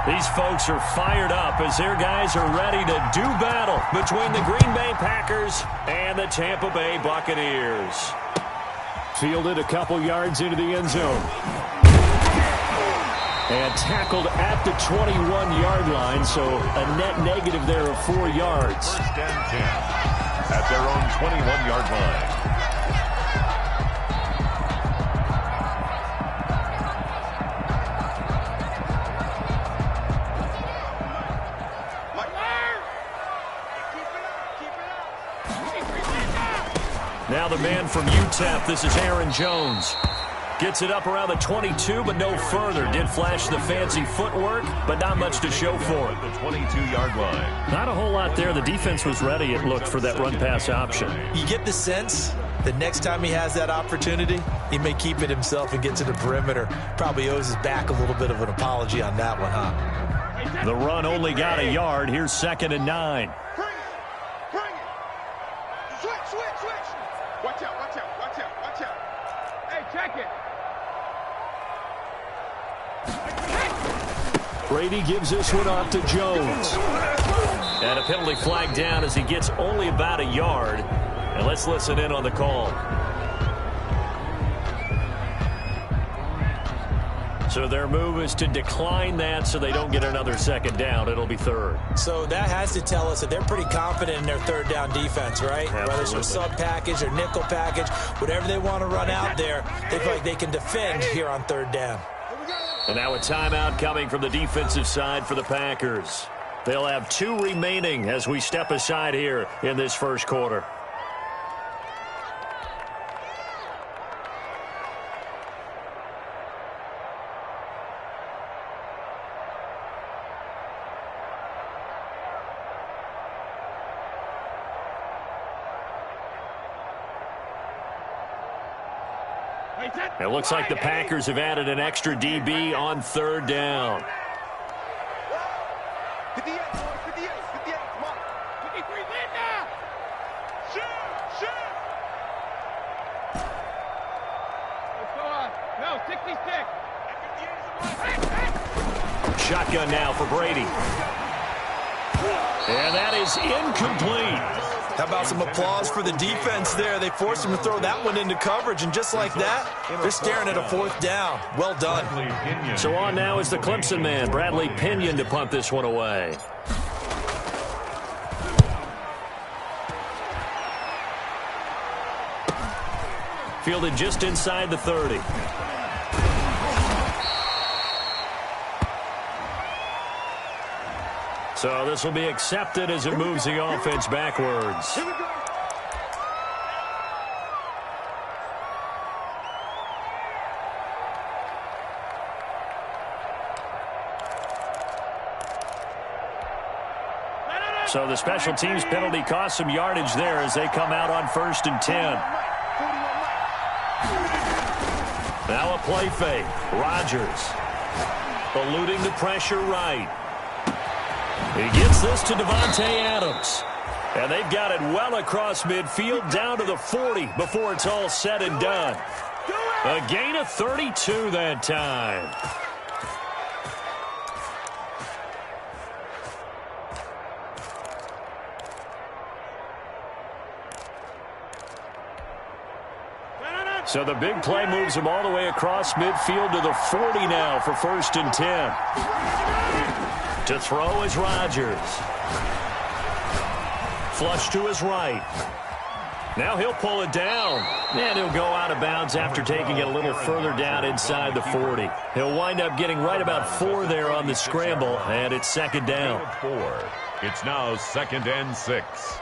These folks are fired up as their guys are ready to do battle between the Green Bay Packers and the Tampa Bay Buccaneers. Fielded a couple yards into the end zone. And tackled at the 21-yard line, so a net negative there of 4 yards. First and 10 at their own 21-yard line. Now the man from UTEP, this is Aaron Jones. Gets it up around the 22, but no further. Did flash the fancy footwork, but not much to show for it. The 22-yard line. Not a whole lot there. The defense was ready, it looked, for that run-pass option. You get the sense that next time he has that opportunity, he may keep it himself and get to the perimeter. Probably owes his back a little bit of an apology on that one, huh? The run only got a yard. Here's 2nd and 9. Bring it. Switch. Watch out. Hey, check it. Brady gives this one off to Jones. And a penalty flag down as he gets only about a yard. And let's listen in on the call. So their move is to decline that so they don't get another 2nd down. It'll be 3rd. So that has to tell us that they're pretty confident in their 3rd down defense, right? Absolutely. Whether it's a sub package or nickel package, whatever they want to run out there, they feel like they can defend here on 3rd down. And now a timeout coming from the defensive side for the Packers. They'll have 2 remaining as we step aside here in this first quarter. It looks like the Packers have added an extra DB on 3rd down. 58, come on. 53, lead now. Shoot. Let's go on. No, 66. Shotgun now for Brady. And that is incomplete. How about some applause for the defense there? They forced him to throw that one into coverage, and just like that, they're staring at a 4th down. Well done. So on now is the Clemson man, Bradley Pinion, to punt this one away. Fielded just inside the 30. So this will be accepted as it moves the offense backwards. Here we go. So the special teams penalty cost some yardage there as they come out on 1st and 10. Now a play fake. Rodgers eluding the pressure right. He gets this to Devontae Adams. And they've got it well across midfield down to the 40 before it's all said and done. A gain of 32 that time. So the big play moves him all the way across midfield to the 40 now for 1st and 10. To throw is Rodgers. Flush to his right. Now he'll pull it down. And he'll go out of bounds after taking it a little further down inside the 40. He'll wind up getting right about 4 there on the scramble, and it's 2nd down. 4. It's now 2nd and 6.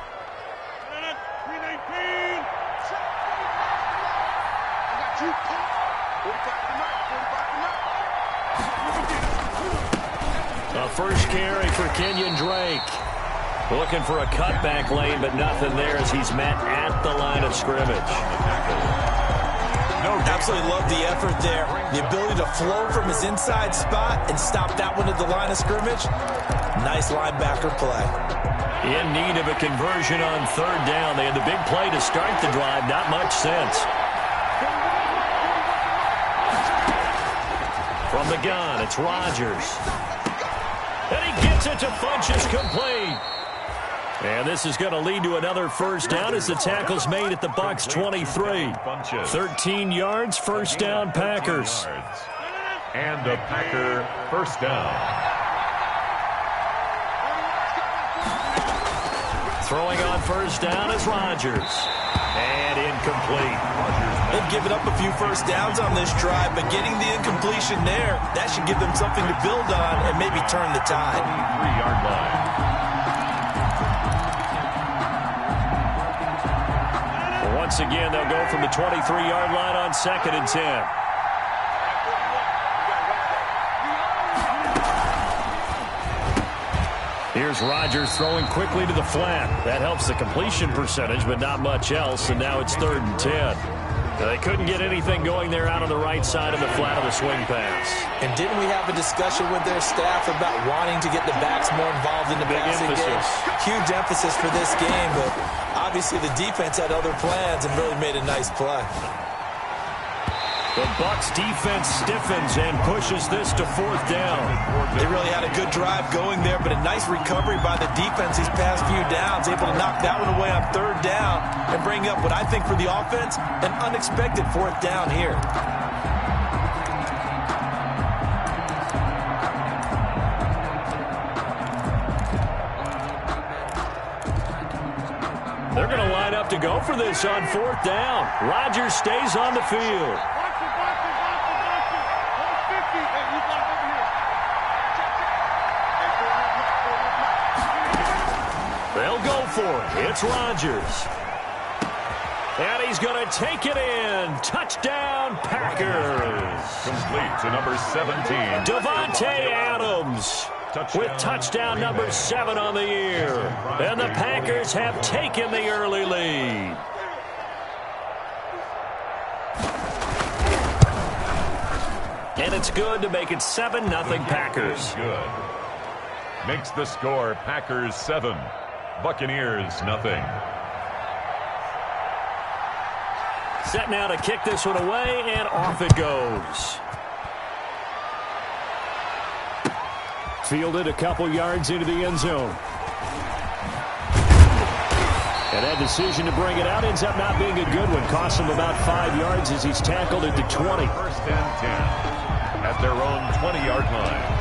A first carry for Kenyon Drake. Looking for a cutback lane, but nothing there as he's met at the line of scrimmage. Absolutely love the effort there. The ability to flow from his inside spot and stop that one at the line of scrimmage. Nice linebacker play. In need of a conversion on 3rd down. They had the big play to start the drive. Not much sense. From the gun, it's Rodgers. to Funch is complete. And this is going to lead to another first down as the tackle's made at the Bucs 23. 13 yards, first down, Packers. And a Packer first down. Throwing on first down is Rodgers. And incomplete. They've given up a few first downs on this drive, but getting the incompletion there, that should give them something to build on and maybe turn the tide. 23-yard line. Once again, they'll go from the 23-yard line on 2nd and 10. Here's Rodgers throwing quickly to the flat. That helps the completion percentage, but not much else, and now it's 3rd and 10. They couldn't get anything going there out on the right side of the flat of the swing pass. And didn't we have a discussion with their staff about wanting to get the backs more involved in the passing game? Huge emphasis for this game, but obviously the defense had other plans and really made a nice play. The Bucs defense stiffens and pushes this to 4th down. They really had a good drive going there, but a nice recovery by the defense these past few downs, able to knock that one away on 3rd down and bring up what I think for the offense, an unexpected 4th down here. They're going to line up to go for this on 4th down. Rodgers stays on the field. They'll go for it. It's Rodgers. And he's going to take it in. Touchdown, Packers. Complete to number 17. Davante Adams with touchdown number 7 on the year. And the Packers have taken the early lead. And it's good to make it 7-0 Packers. Good. Makes the score Packers 7. Buccaneers nothing. Set now to kick this one away, and off it goes. Fielded a couple yards into the end zone. And that decision to bring it out ends up not being a good one. Cost him about 5 yards as he's tackled at the 20. 1st and 10 at their own 20-yard line.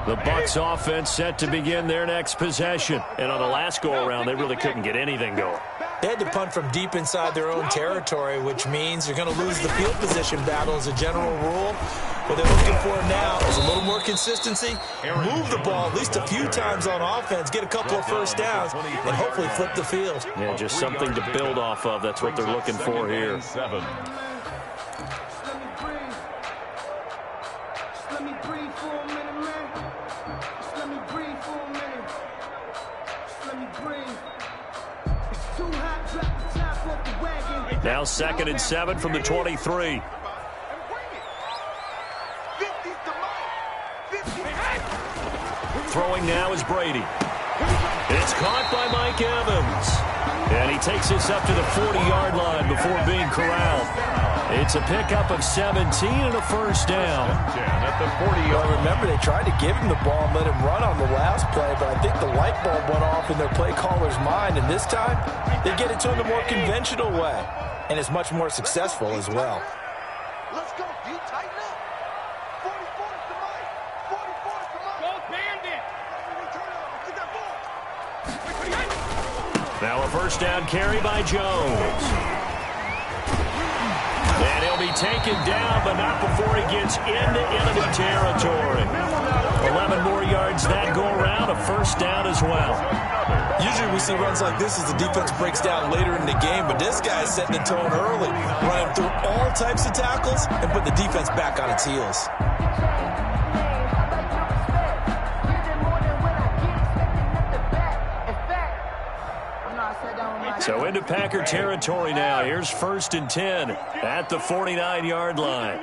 The Bucs offense set to begin their next possession. And on the last go-around, they really couldn't get anything going. They had to punt from deep inside their own territory, which means you're going to lose the field position battle as a general rule. What they're looking for now is a little more consistency, move the ball at least a few times on offense, get a couple of first downs, and hopefully flip the field. Yeah, just something to build off of. That's what they're looking for here. 7. Now 2nd and 7 from the 23. Throwing now is Brady. It's caught by Mike Evans. And he takes this up to the 40-yard line before being corralled. It's a pickup of 17 and a first down. At the 40-yard Well, remember, they tried to give him the ball and let him run on the last play, but I think the light bulb went off in their play caller's mind, and this time they get it to him the more conventional way, and it's much more successful as well. Let's go, D. Tighten up. 44 is the mic. 44 is the mic. Go, Bandit. Get that ball. Now a first down carry by Jones. And he'll be taken down, but not before he gets into enemy territory. 11 more yards that go around, a first down as well. Usually we see runs like this as the defense breaks down later in the game, but this guy is setting the tone early, running through all types of tackles and put the defense back on its heels. So into Packer territory now. Here's 1st and 10 at the 49-yard line.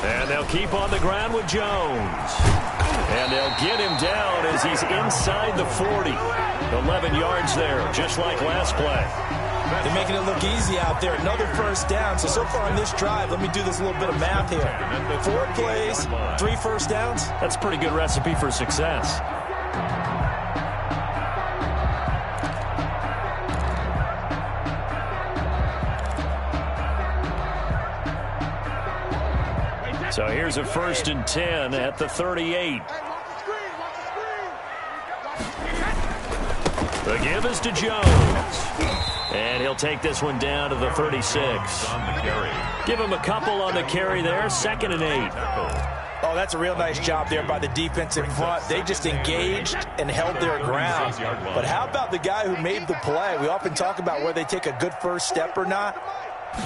And they'll keep on the ground with Jones. And they'll get him down as he's inside the 40. 11 yards there, just like last play. They're making it look easy out there. Another 1st down. So far on this drive, let me do this little bit of math here. 4 plays, 3 1st downs. That's a pretty good recipe for success. So here's a 1st and 10 at the 38. The give is to Jones. And he'll take this one down to the 36. Give him a couple on the carry there. 2nd and 8. Oh, that's a real nice job there by the defense in front. They just engaged and held their ground. But how about the guy who made the play? We often talk about whether they take a good first step or not.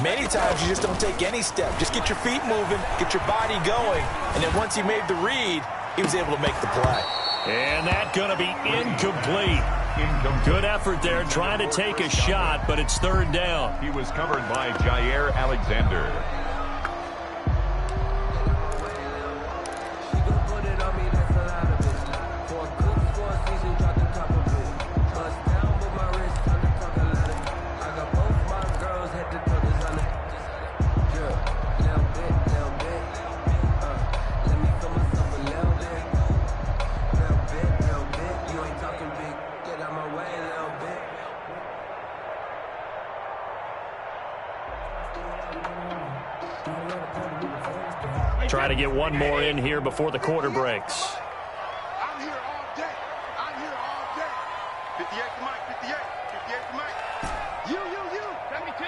Many times you just don't take any step. Just get your feet moving, get your body going, and then once he made the read, he was able to make the play. And that's going to be incomplete. Good effort there, trying to take a shot, but it's 3rd down. He was covered by Jair Alexander. Try to get one more in here before the quarter breaks. I'm here all day. I'm here all day. 58 to Mike, 58. 58 to Mike. You. 72.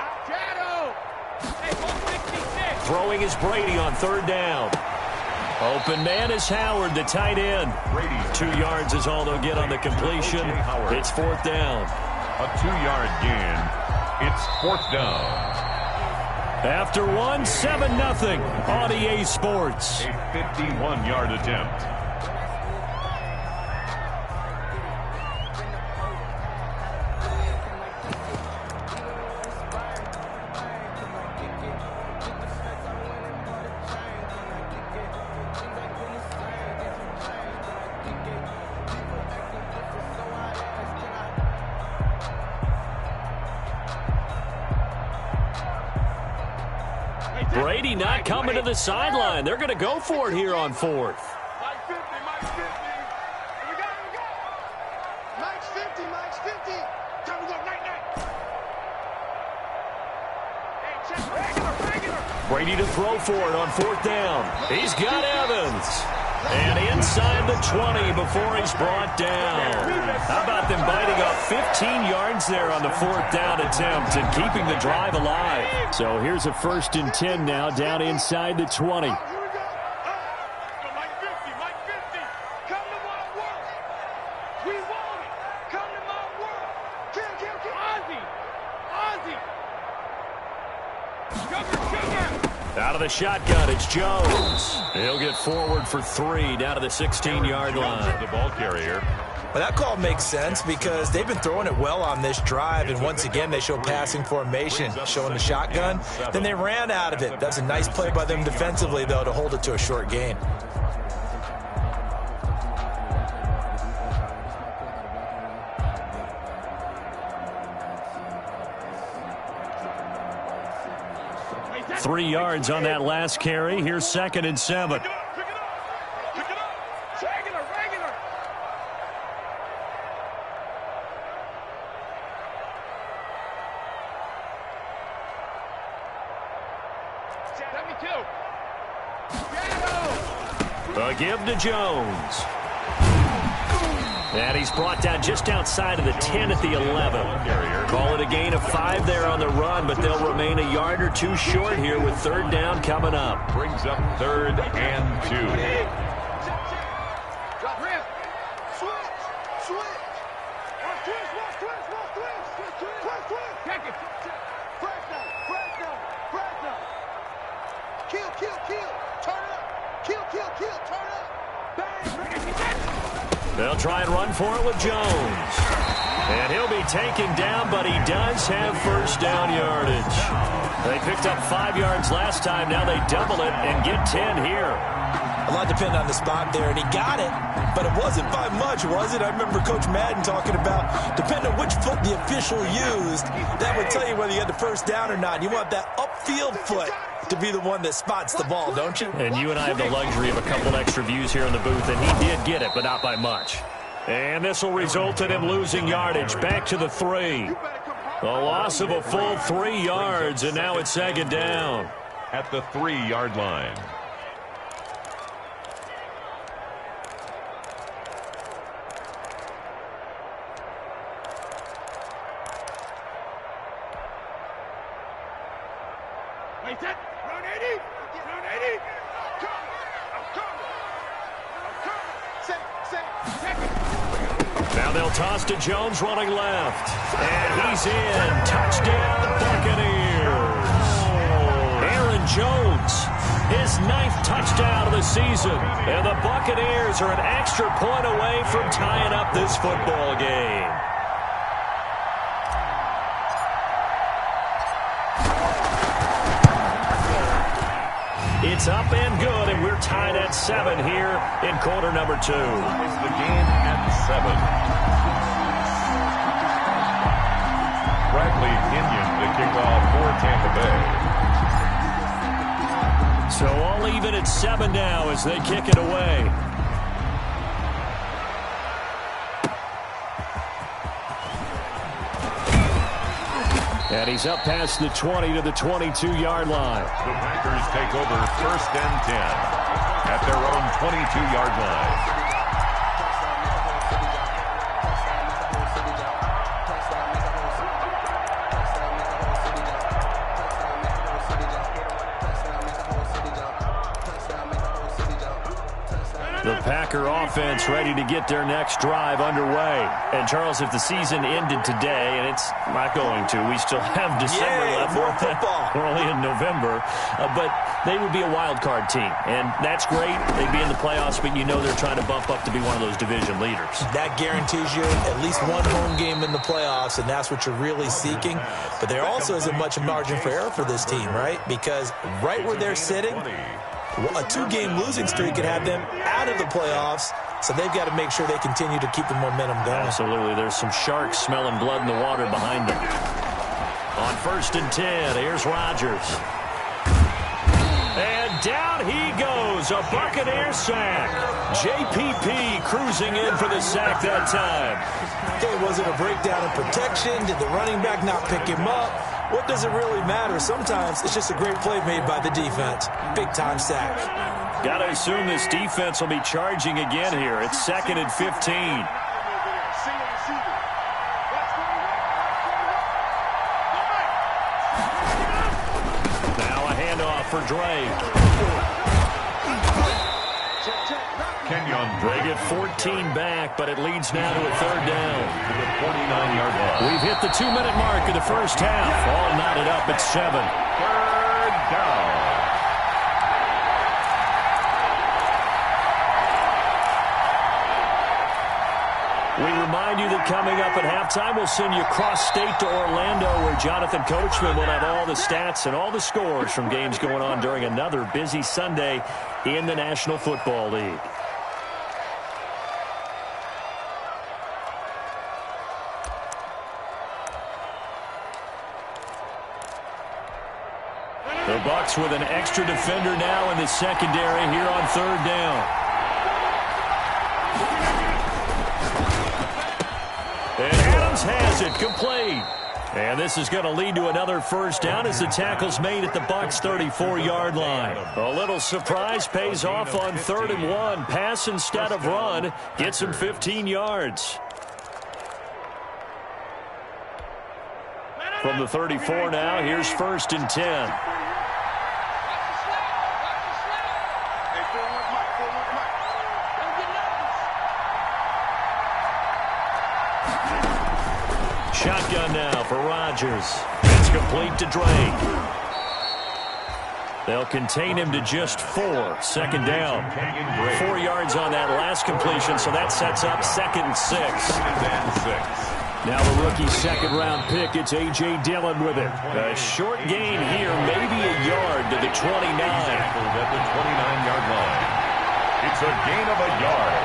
Out shadow. Hey, 166. Throwing is Brady on 3rd down. Open man is Howard, the tight end. Brady. 2 yards is all they'll get on the completion. It's 4th down. A 2-yard gain. It's 4th down. After 1, 7-0 on EA Sports. A 51-yard attempt. Brady not coming to the sideline. They're going to go for it here on 4th. Mike 50, Mike 50. Here we go. Mike's 50, Mike's 50. Time to go, night. Hey, check, regular. Brady to throw for it on 4th down. He's got Evans. And inside the 20 before he's brought down. How about them biting off 15 yards there on the 4th down attempt and keeping the drive alive? So here's a 1st and 10 now down inside the 20. Here we go. Mike 50, Mike 50. Come to my world. We want it. Come to my world. Kill. Ozzy. Sugar. Out of the shotgun, it's Jones. He'll get forward for 3 down to the 16-yard line. The ball carrier. Well, that call makes sense because they've been throwing it well on this drive, and once again they show passing formation, showing the shotgun. Then they ran out of it. That's a nice play by them defensively, though, to hold it to a short gain. Three yards on that last carry. Here's 2nd and 7. Pick it up. Regular. 72. A give to Jones. And he's brought down just outside of the 10 at the 11. Call it a gain of 5 there on the run, but they'll remain a yard or 2 short here with 3rd down coming up. Brings up 3rd and 2. Drop rip. Switch. Twist. Check it. Press down. Kill. They'll try and run for it with Jones. And he'll be taken down, but he does have first down yardage. They picked up 5 yards last time. Now they double it and get 10 here. A lot depended on the spot there, and he got it, but it wasn't by much, was it? I remember Coach Madden talking about, depending on which foot the official used, that would tell you whether you had the first down or not. You want that upfield foot to be the one that spots the ball, don't you? And you and I have the luxury of a couple extra views here in the booth, and he did get it, but not by much. And this will result in him losing yardage back to the 3. A loss of a full 3 yards, and now it's second down. At the 3-yard line. Wait, that. Run 80. Run 80. I'm coming. Now they'll toss to Jones running left. And he's in. Touchdown, Buccaneers. Aaron Jones, his 9th touchdown of the season. And the Buccaneers are an extra point away from tying up this football game. It's up and good, and we're tied at 7 here in quarter number 2. Is the game at 7. Bradley Kenyon to kick off for Tampa Bay. So all even at 7 now as they kick it away. And he's up past the 20 to the 22-yard line. The Packers take over 1st and 10 at their own 22-yard line. The Packer offense ready to get their next drive underway. And, Charles, if the season ended today, and it's not going to, we still have December left. More football. We're only in November. But they would be a wild card team. And that's great. They'd be in the playoffs, but you know they're trying to bump up to be one of those division leaders. That guarantees you at least one home game in the playoffs, and that's what you're really seeking. But there also isn't much margin for error for this team, right? Because right where they're sitting, a 2-game losing streak could have them out of the playoffs, so they've got to make sure they continue to keep the momentum going. Absolutely. There's some sharks smelling blood in the water behind them. On 1st and 10, here's Rodgers. And down he goes, a Buccaneer sack. JPP cruising in for the sack that time. Okay, was it a breakdown in protection? Did the running back not pick him up? What does it really matter? Sometimes it's just a great play made by the defense. Big-time sack. Got to assume this defense will be charging again here. It's 2nd and 15. Now a handoff for Drake. They get 14 back, but it leads now to a 3rd down. To the 49-yard line. We've hit the 2-minute mark of the first half. All knotted up at 7. 3rd down. We remind you that coming up at halftime, we'll send you cross-state to Orlando, where Jonathan Coachman will have all the stats and all the scores from games going on during another busy Sunday in the National Football League. The Bucs with an extra defender now in the secondary here on 3rd down. And Adams has it complete. And this is going to lead to another first down as the tackle's made at the Bucs 34-yard line. A little surprise pays off on 3rd and 1. Pass instead of run. Gets him 15 yards. From the 34 now, here's 1st and 10. Shotgun now for Rodgers. It's complete to Drake. They'll contain him to just 4. Second down. 4 yards on that last completion, so that sets up 2nd and 6. Now the rookie second-round pick, it's A.J. Dillon with it. A short gain here, maybe a yard to the 29. At the 29-yard line. It's a gain of a yard,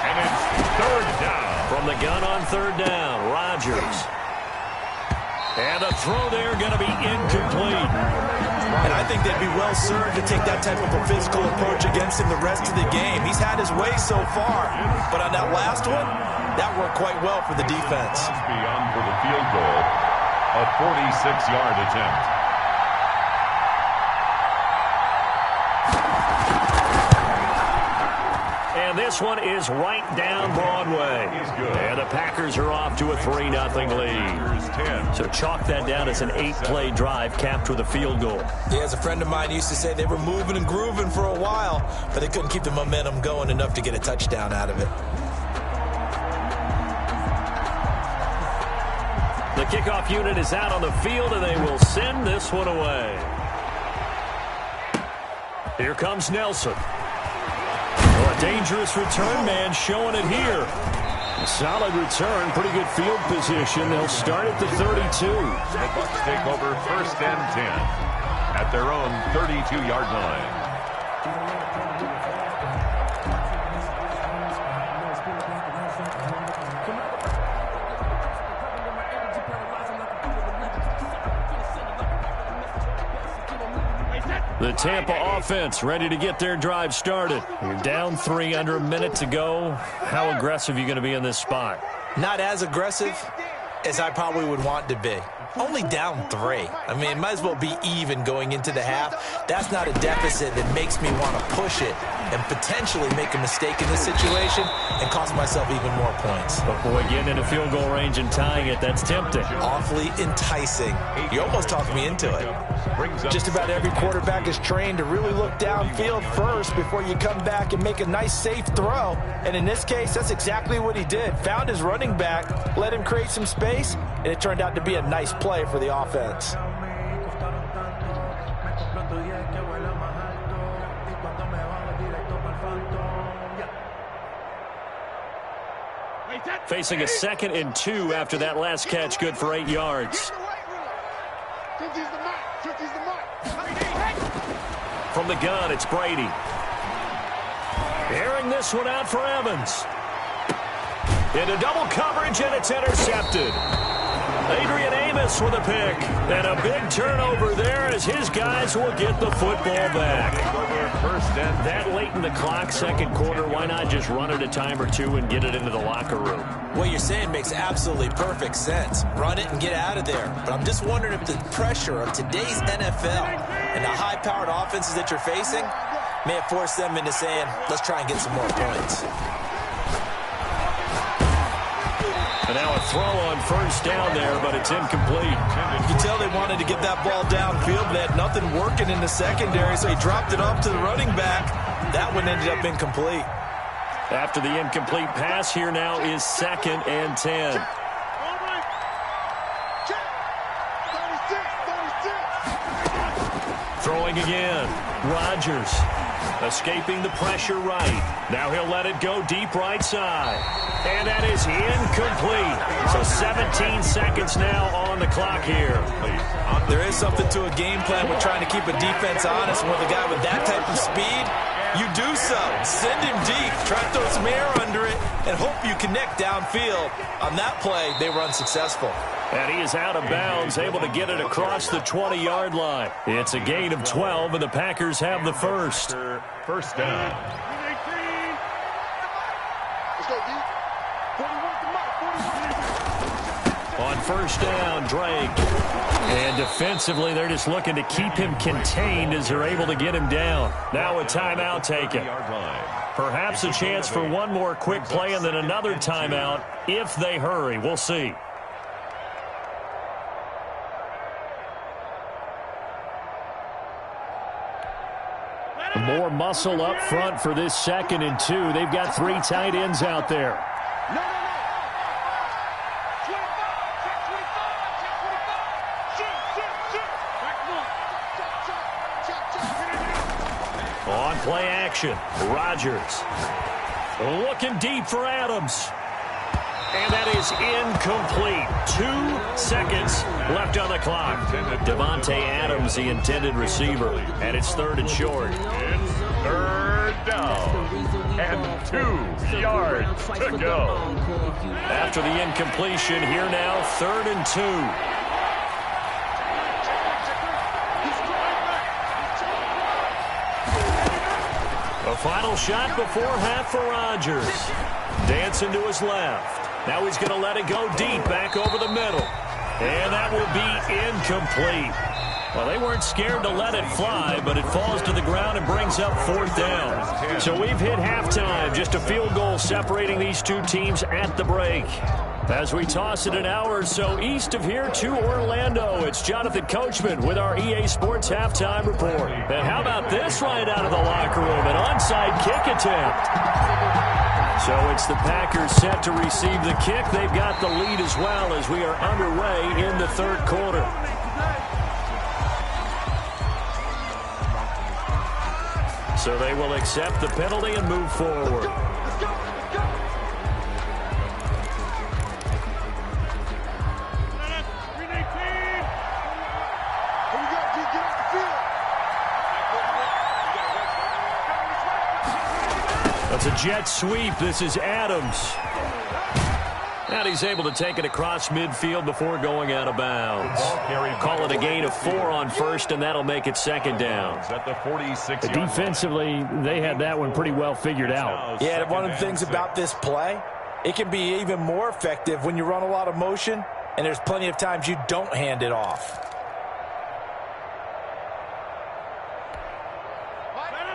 and it's 3rd down. From the gun on 3rd down, Rodgers. And a throw there going to be incomplete. And I think they'd be well served to take that type of a physical approach against him the rest of the game. He's had his way so far, but on that last one, that worked quite well for the defense. Beyond for the field goal, a 46-yard attempt. And this one is right down Broadway. And the Packers are off to a 3-0 lead. So chalk that down as an 8-play drive capped with a field goal. Yeah, as a friend of mine used to say, they were moving and grooving for a while, but they couldn't keep the momentum going enough to get a touchdown out of it. The kickoff unit is out on the field, and they will send this one away. Here comes Nelson. Well, a dangerous return man showing it here. A solid return, pretty good field position. They'll start at the 32. The Bucs take over 1st and 10 at their own 32-yard line. The Tampa offense ready to get their drive started. You're down 3 under a minute to go. How aggressive are you going to be in this spot? Not as aggressive as I probably would want to be. Only down 3. I mean, it might as well be even going into the half. That's not a deficit that makes me want to push it and potentially make a mistake in this situation and cost myself even more points. But boy, getting in a field goal range and tying it, that's tempting. Awfully enticing. You almost talked me into it. Just about every quarterback is trained to really look downfield first before you come back and make a nice, safe throw. And in this case, that's exactly what he did. Found his running back, let him create some space, and it turned out to be a nice play for the offense. Facing a 2nd and 2 after that last catch, good for 8 yards. From the gun, it's Brady. Airing this one out for Evans. Into double coverage, and it's intercepted. Adrian Amos with a pick. And a big turnover there as his guys will get the football back. That late in the clock, 2nd quarter, why not just run it a time or 2 and get it into the locker room? What you're saying makes absolutely perfect sense. Run it and get out of there. But I'm just wondering if the pressure of today's NFL and the high-powered offenses that you're facing may have forced them into saying, let's try and get some more points. And now a throw on 1st down there, but it's incomplete. You can tell they wanted to get that ball downfield, but they had nothing working in the secondary, so he dropped it off to the running back. That one ended up incomplete. After the incomplete pass, here now is 2nd and 10. Throwing again. Rodgers escaping the pressure right. Now he'll let it go deep right side. And that is incomplete. So 17 seconds now on the clock here. There is something to a game plan with trying to keep a defense honest. With a guy with that type of speed, you do so. Send him deep. Try to throw some air under it and hope you connect downfield. On that play, they were unsuccessful. And he is out of bounds, able to get it across the 20-yard line. It's a gain of 12, and the Packers have the first. 1st down. On 1st down, Drake. And defensively, they're just looking to keep him contained as they're able to get him down. Now a timeout taken. Perhaps a chance for one more quick play and then another timeout if they hurry. We'll see. More muscle up front for this 2nd and 2. They've got 3 tight ends out there. Play action. Rodgers looking deep for Adams. And that is incomplete. 2 seconds left on the clock. Davante Adams, the intended receiver. And it's 3rd and short. It's 3rd down. And 2 yards to go. After the incompletion, here now, 3rd and 2. A final shot before half for Rodgers. Dancing to his left. Now he's going to let it go deep back over the middle. And that will be incomplete. Well, they weren't scared to let it fly, but it falls to the ground and brings up 4th down. So we've hit halftime. Just a field goal separating these two teams at the break. As we toss it an hour or so east of here to Orlando, it's Jonathan Coachman with our EA Sports Halftime Report. And how about this right out of the locker room? An onside kick attempt. So it's the Packers set to receive the kick. They've got the lead as well as we are underway in the 3rd quarter. So they will accept the penalty and move forward. It's a jet sweep. This is Adams. And he's able to take it across midfield before going out of bounds. Call it a gain of 4 on 1st, and that'll make it 2nd down. At the 46. Defensively, they had that one pretty well figured out. Yeah, one of the things about this play, it can be even more effective when you run a lot of motion, and there's plenty of times you don't hand it off.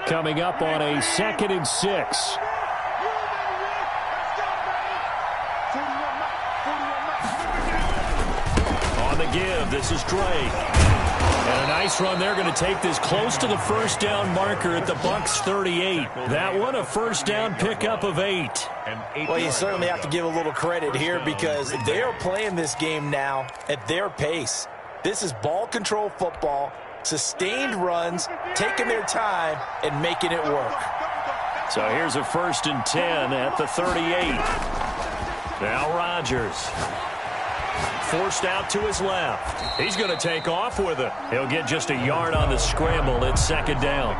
Coming up on a 2nd and 6. On the give, this is Drake. And a nice run there, going to take this close to the 1st down marker at the Bucs 38. That one, a 1st down pickup of 8. Well, you certainly have to give a little credit here because they are playing this game now at their pace. This is ball control football. Sustained runs, taking their time, and making it work. So here's a 1st and 10 at the 38. Now Rodgers. Forced out to his left. He's going to take off with it. He'll get just a yard on the scramble. It's 2nd down.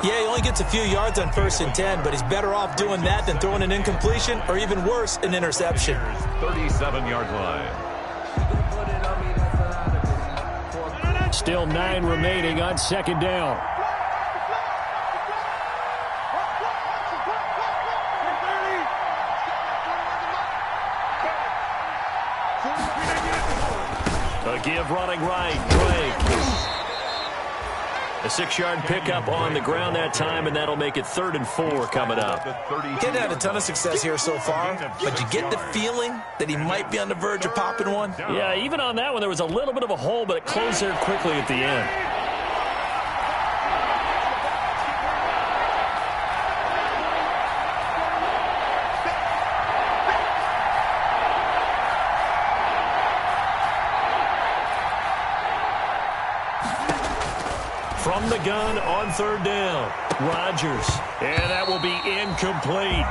Yeah, he only gets a few yards on 1st and 10, but he's better off doing that than throwing an incompletion or even worse, an interception. 37-yard line. Still 9 remaining on 2nd down. A give running right. Drake. A 6-yard pickup on the ground that time, and that'll make it 3rd and 4 coming up. He's had a ton of success here so far, but you get the feeling that he might be on the verge of popping one. Yeah, even on that one, there was a little bit of a hole, but it closed there quickly at the end. From the gun on 3rd down, Rodgers. And that will be incomplete.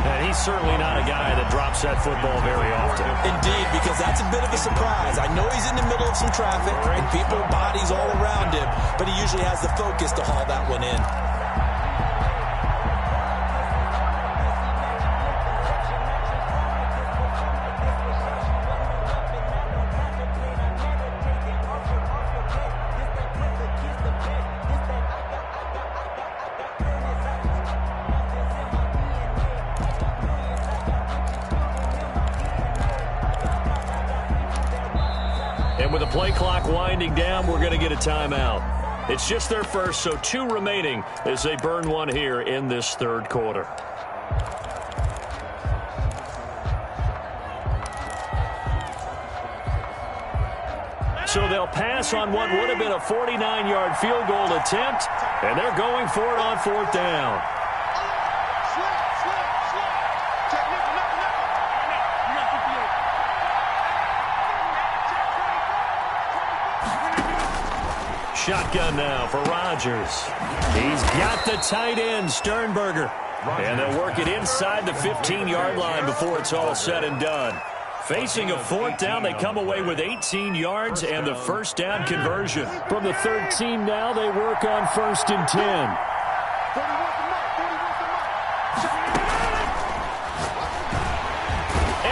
And he's certainly not a guy that drops that football very often. Indeed, because that's a bit of a surprise. I know he's in the middle of some traffic and people, bodies all around him, but he usually has the focus to haul that one in. And with the play clock winding down, we're going to get a timeout. It's just their first, so 2 remaining as they burn one here in this 3rd quarter. So they'll pass on what would have been a 49-yard field goal attempt, and they're going for it on 4th down. shotgun now for Rodgers. He's got the tight end, Sternberger. And they'll work it inside the 15-yard line before it's all said and done. Facing a fourth down, they come away with 18 yards and the first down conversion. From the 13 now, they work on 1st and 10.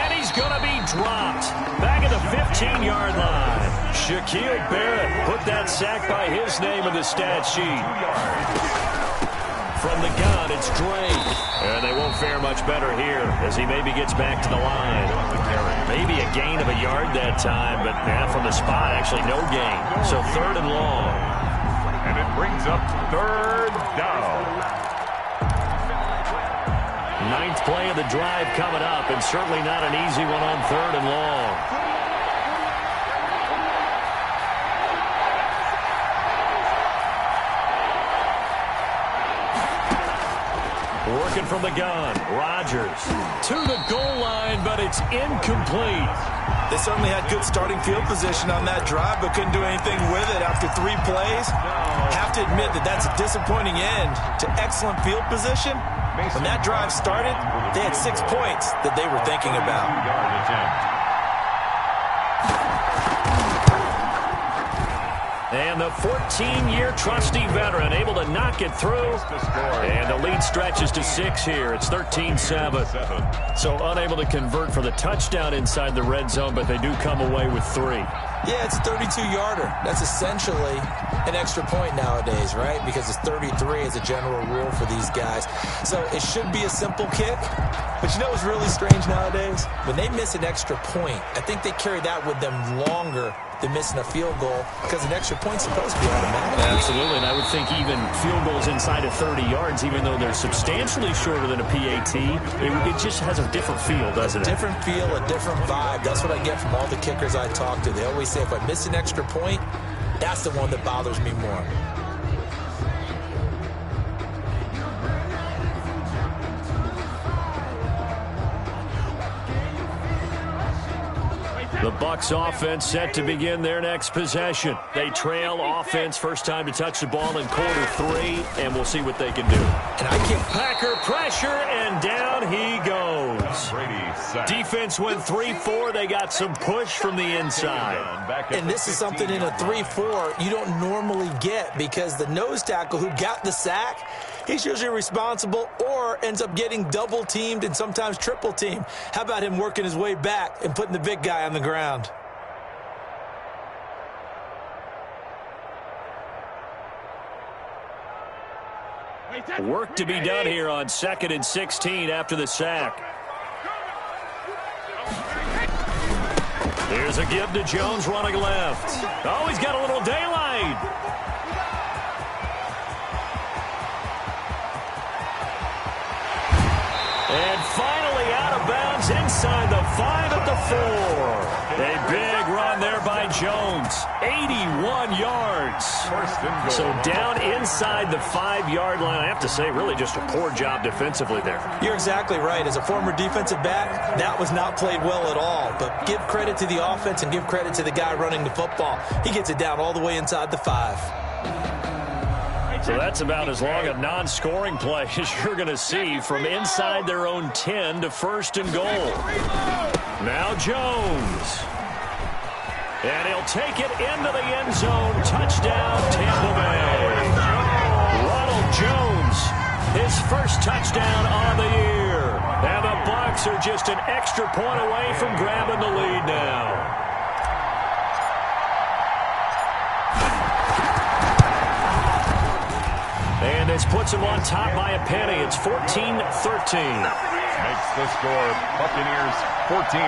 And he's going to be dropped. Back at the 15-yard line. Shaquille Barrett put that sack by his name in the stat sheet. From the gun, it's Drake. And they won't fare much better here as he maybe gets back to the line. Maybe a gain of a yard that time, but from the spot, actually no gain. So 3rd and long. And it brings up 3rd down. 9th play of the drive coming up, and certainly not an easy one on 3rd and long. Working from the gun, Rodgers to the goal line, but it's incomplete. They certainly had good starting field position on that drive, but couldn't do anything with it after 3 plays. Have to admit that that's a disappointing end to excellent field position. When that drive started, they had 6 points that they were thinking about. And the 14-year trusty veteran able to knock it through. And the lead stretches to 6 here. It's 13-7. So unable to convert for the touchdown inside the red zone, but they do come away with 3. Yeah, it's a 32-yarder. That's essentially an extra point nowadays, right? Because it's 33 as a general rule for these guys. So it should be a simple kick. But you know what's really strange nowadays? When they miss an extra point, I think they carry that with them longer than missing a field goal because an extra point's supposed to be automatic. Absolutely, and I would think even field goals inside of 30 yards, even though they're substantially shorter than a PAT, it just has a different feel, doesn't it? A different feel, a different vibe. That's what I get from all the kickers I talk to. They always say if I miss an extra point, that's the one that bothers me more. The Bucs offense set to begin their next possession. They trail offense, first time to touch the ball in quarter 3, and we'll see what they can do. And I can't. Packer pressure, and down he goes. Defense went 3-4. They got some push from the inside. And this is something in a 3-4 you don't normally get because the nose tackle who got the sack, he's usually responsible or ends up getting double-teamed and sometimes triple-teamed. How about him working his way back and putting the big guy on the ground? Work to be done here on 2nd and 16 after the sack. Here's a give to Jones running left. Oh, he's got a little daylight. And finally out of bounds inside the 5 at the 4. A big run there by Jones. 81 yards. So down inside the 5-yard line. I have to say, really just a poor job defensively there. You're exactly right. As a former defensive back, that was not played well at all. But give credit to the offense and give credit to the guy running the football. He gets it down all the way inside the 5. So that's about as long a non-scoring play as you're going to see from inside their own 10 to 1st and goal. Now Jones. And he'll take it into the end zone. Touchdown, Tampa Bay. Ronald Jones, his first touchdown on the year. And the Bucs are just an extra point away from grabbing the lead now. And this puts him on top by a penny. It's 14-13. Makes the score Buccaneers 14,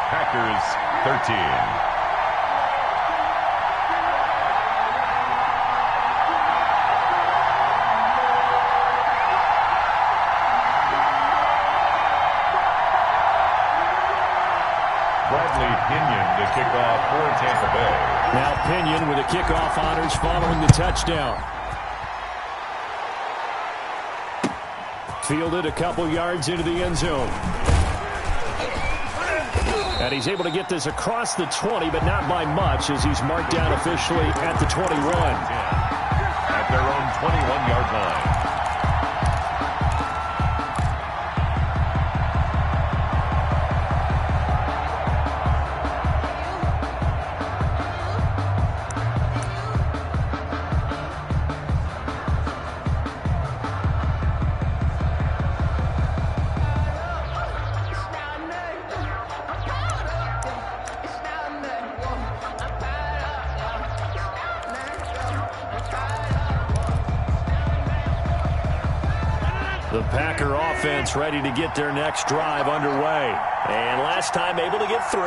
Packers 13. Bradley Pinion to kick off for Tampa Bay. Now Pinion with the kickoff honors following the touchdown. Fielded a couple yards into the end zone. And he's able to get this across the 20, but not by much, as he's marked down officially at the 21. At their own 21-yard line. The Packer offense ready to get their next drive underway. And last time able to get 3.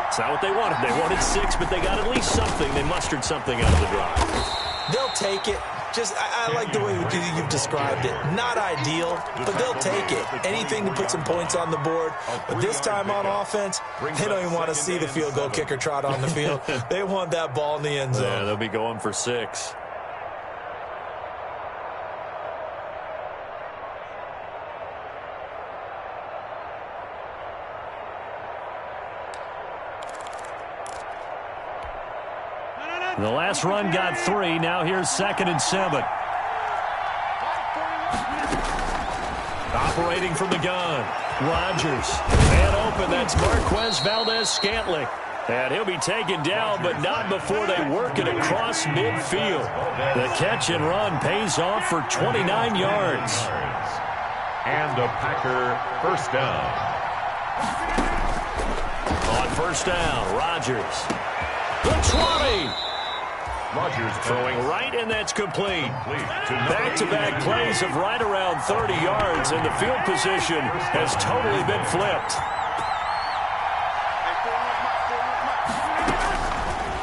It's not what they wanted. They wanted 6, but they got at least something. They mustered something out of the drive. They'll take it. Just, I like the way you've described it. Not ideal, but they'll take it. Anything to put some points on the board. But this time on offense, they don't even want to see the field goal kicker trot on the field. They want that ball in the end zone. Yeah, they'll be going for 6. The last run got 3. Now here's 2nd and 7. Operating from the gun. Rodgers. Man open. That's Marquez Valdez-Scantling. And he'll be taken down, but not before they work it across midfield. The catch and run pays off for 29 yards. And a Packer first down. On first down, Rodgers. The 20. Rodgers throwing right, and that's complete. Back-to-back plays of right around 30 yards, and the field position has totally been flipped.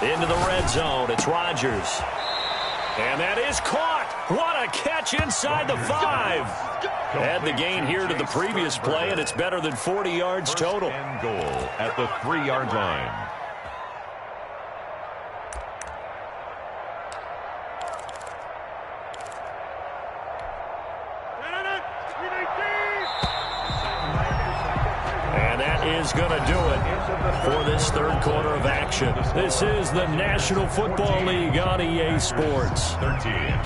Into the red zone, it's Rodgers. And that is caught. What a catch inside the 5. Add the gain here to the previous play, and it's better than 40 yards total. First and goal at the 3-yard line. Is going to do it for this third quarter of action. This is the National Football League on EA Sports. 13.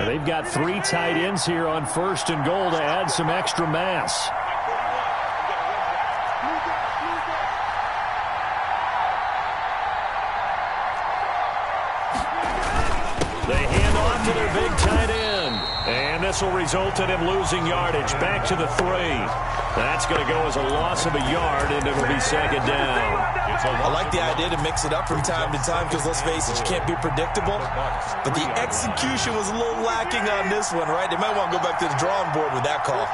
They've got 3 tight ends here on first and goal to add some extra mass. They hand off to their big tight end. And this will result in him losing yardage. Back to the 3. That's going to go as a loss of a yard, and it'll be 2nd down. I like the idea to mix it up from time to time because, let's face it, you can't be predictable. But the execution was a little lacking on this one, right? They might want to go back to the drawing board with that call.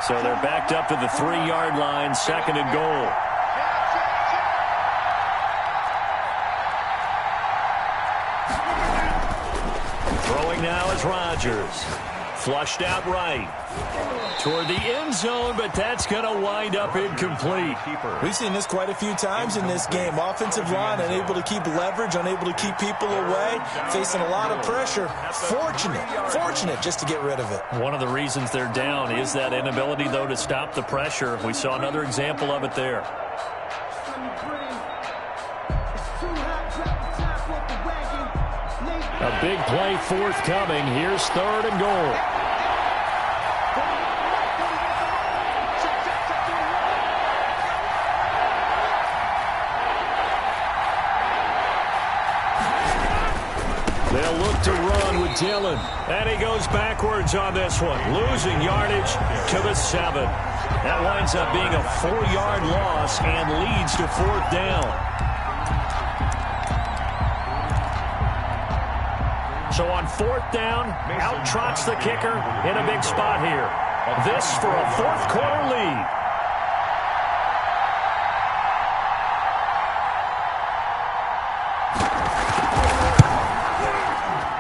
So they're backed up to the 3-yard line, 2nd and goal. Throwing now is Rodgers. Flushed out right. Toward the end zone, but that's going to wind up incomplete. We've seen this quite a few times in this game. Offensive line unable to keep leverage, unable to keep people away, facing a lot of pressure. Fortunate just to get rid of it. One of the reasons they're down is that inability, though, to stop the pressure. We saw another example of it there. A big play forthcoming. Here's 3rd and goal. They'll look to run with Dillon. And he goes backwards on this one, losing yardage to the 7. That winds up being a 4-yard loss and leads to 4th down. So on 4th down, out trots the kicker in a big spot here. This for a 4th quarter lead.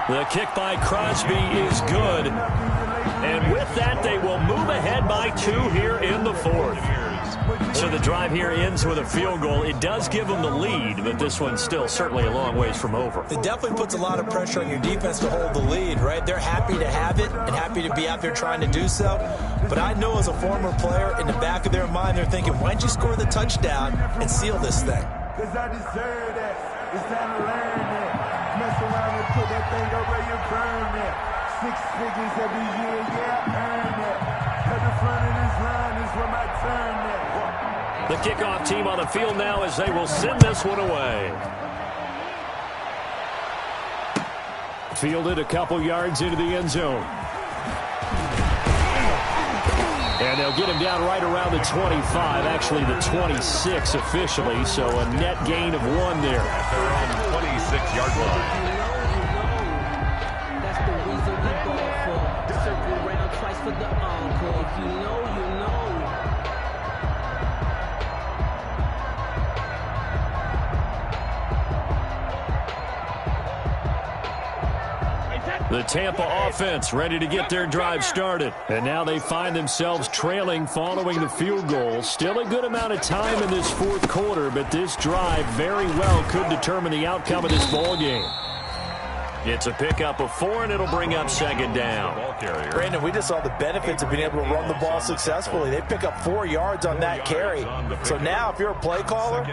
The kick by Crosby is good. And with that, they will move ahead by 2 here in the 4th. So the drive here ends with a field goal. It does give them the lead, but this one's still certainly a long ways from over. It definitely puts a lot of pressure on your defense to hold the lead, right? They're happy to have it and happy to be out there trying to do so. But I know as a former player, in the back of their mind, they're thinking, why don't you score the touchdown and seal this thing? Because I deserve that. It's time to learn that. Mess around and put that thing over your burn that. 6 figures every year, yeah, earn that. Cut the front of this line is where my turn that. The kickoff team on the field now as they will send this one away. Fielded a couple yards into the end zone. And they'll get him down right around the 25, actually the 26 officially, so a net gain of 1 there. At their own 26-yard line. That's the reason we go for. Circle around twice for the encore. If you know, you know. The Tampa offense ready to get their drive started. And now they find themselves trailing following the field goal. Still a good amount of time in this 4th quarter, but this drive very well could determine the outcome of this ball game. It's a pickup of 4, and it'll bring up 2nd down. Brandon, we just saw the benefits of being able to run the ball successfully. They pick up 4 yards on that carry. So now if you're a play caller,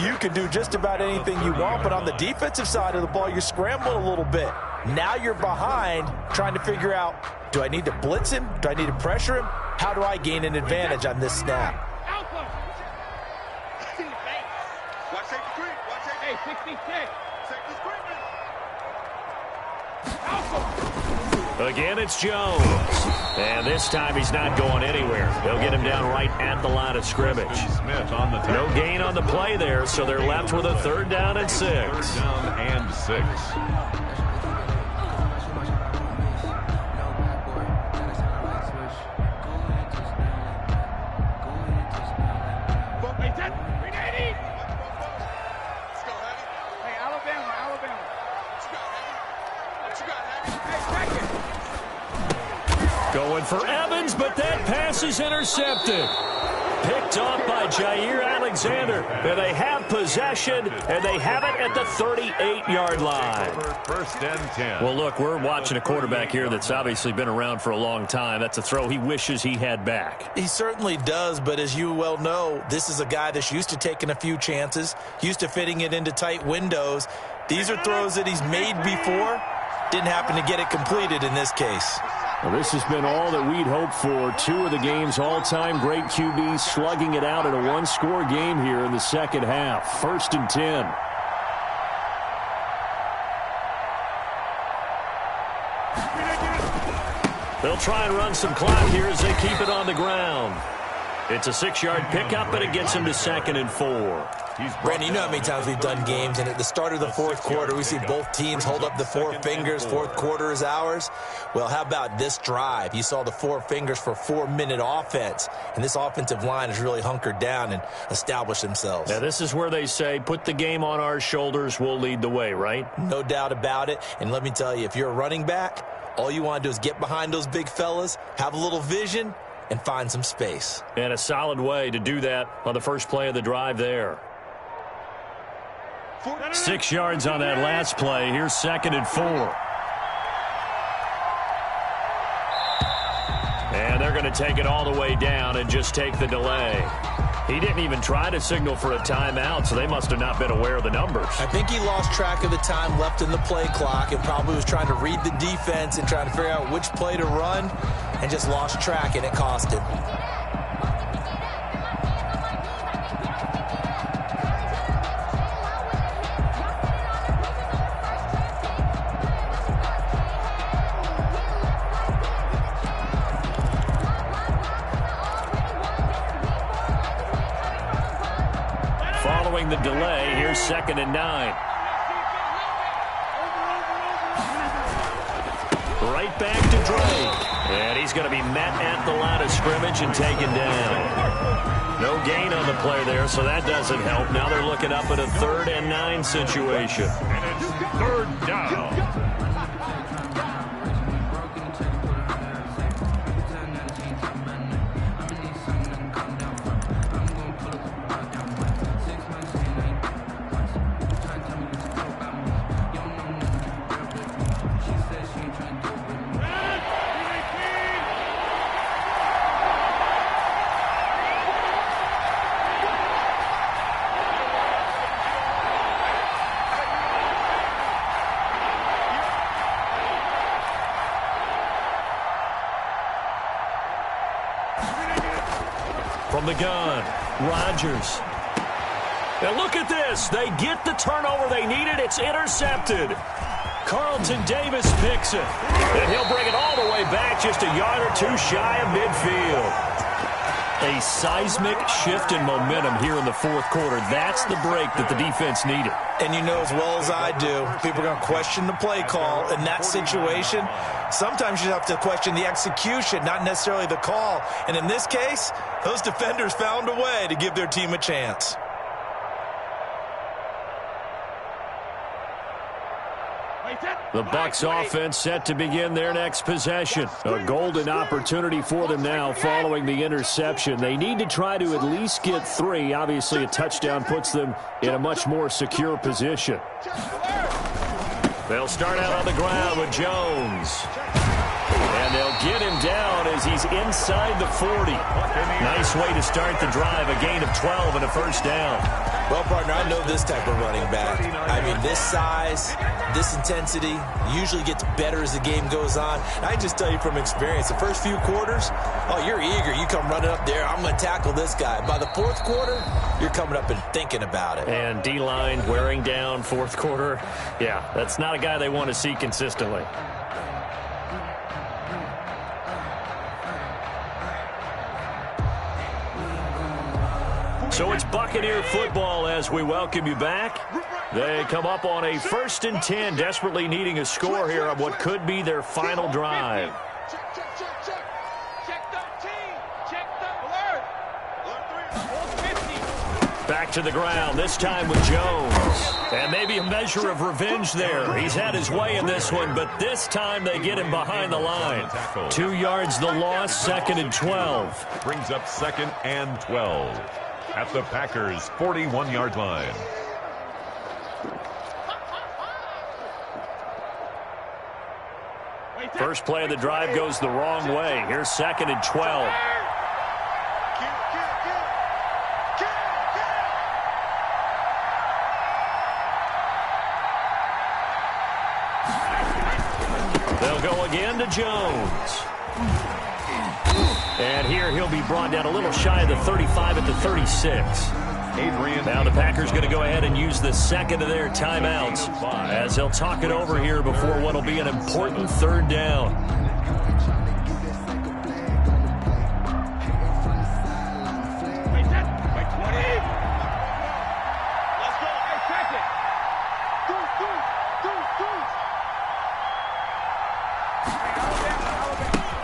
you can do just about anything you want. But on the defensive side of the ball, you scramble a little bit. Now you're behind trying to figure out, do I need to blitz him? Do I need to pressure him? How do I gain an advantage on this snap? Watch safety creep. Watch safety. Hey, 66. Safety creeping. Again, it's Jones. And this time he's not going anywhere. They'll get him down right at the line of scrimmage. Smith on the No gain on the play there, so they're left with a 3rd down and 6. 3rd down and 6. Going for Evans, but that pass is intercepted. Picked off by Jair Alexander. And they have possession, and they have it at the 38-yard line. 1st and 10. Well, look, we're watching a quarterback here that's obviously been around for a long time. That's a throw he wishes he had back. He certainly does, but as you well know, this is a guy that's used to taking a few chances, used to fitting it into tight windows. These are throws that he's made before. Didn't happen to get it completed in this case. Well, this has been all that we'd hoped for. 2 of the game's all-time great QBs slugging it out in a 1-score game here in the 2nd half. 1st and 10. They'll try and run some clock here as they keep it on the ground. It's a 6-yard pickup, but it gets him to 2nd and 4. Brandon, you know how many times we've done games, and at the start of the 4th quarter, we see both teams hold up the 4 fingers. 4th quarter is ours. Well, how about this drive? You saw the 4 fingers for 4-minute offense, and this offensive line has really hunkered down and established themselves. Now, this is where they say, put the game on our shoulders, we'll lead the way, right? No doubt about it, and let me tell you, if you're a running back, all you want to do is get behind those big fellas, have a little vision, and find some space. And a solid way to do that on the first play of the drive there. 6 yards on that last play. Here's 2nd and 4. And they're going to take it all the way down and just take the delay. He didn't even try to signal for a timeout, so they must have not been aware of the numbers. I think he lost track of the time left in the play clock and probably was trying to read the defense and trying to figure out which play to run and just lost track, and it cost him. Following the delay, here's 2nd and 9. Right back to Drake. And he's going to be met at the line of scrimmage and taken down. No gain on the play there, so that doesn't help. Now they're looking up at a 3rd and 9 situation. And it's 3rd down. From the gun, Rodgers. And look at this. They get the turnover they needed. It's intercepted. Carlton Davis picks it. And he'll bring it all the way back just a yard or two shy of midfield. A seismic shift in momentum here in the fourth quarter. That's the break that the defense needed. And you know as well as I do, people are going to question the play call in that situation. Sometimes you have to question the execution, not necessarily the call. And in this case, those defenders found a way to give their team a chance. The Bucs offense set to begin their next possession. A golden opportunity for them now following the interception. They need to try to at least get 3. Obviously, a touchdown puts them in a much more secure position. They'll start out on the ground with Jones. And they'll get him down as he's inside the 40. Nice way to start the drive. A gain of 12 and a first down. Well, partner, I know this type of running back. I mean, this size, this intensity usually gets better as the game goes on. I just tell you from experience, the first few quarters, oh, you're eager. You come running up there, I'm going to tackle this guy. By the fourth quarter, you're coming up and thinking about it. And D-line wearing down fourth quarter. Yeah, that's not a guy they want to see consistently. So it's Buccaneer football as we welcome you back. They come up on a 1st and 10, desperately needing a score here on what could be their final drive. Check, check, check, check. Check 13. Check the alert. Alert 3. Back to the ground, this time with Jones. And maybe a measure of revenge there. He's had his way in this one, but this time they get him behind the line. 2 yards the loss, 2nd and 12. Brings up 2nd and 12. At the Packers' 41-yard line. First play of the drive goes the wrong way. Here's 2nd and 12. They'll go again to Jones. And here he'll be brought down a little shy of the 35 at the 36. Now the Packers going to go ahead and use the second of their timeouts as they'll talk it over here before what will be an important 3rd down.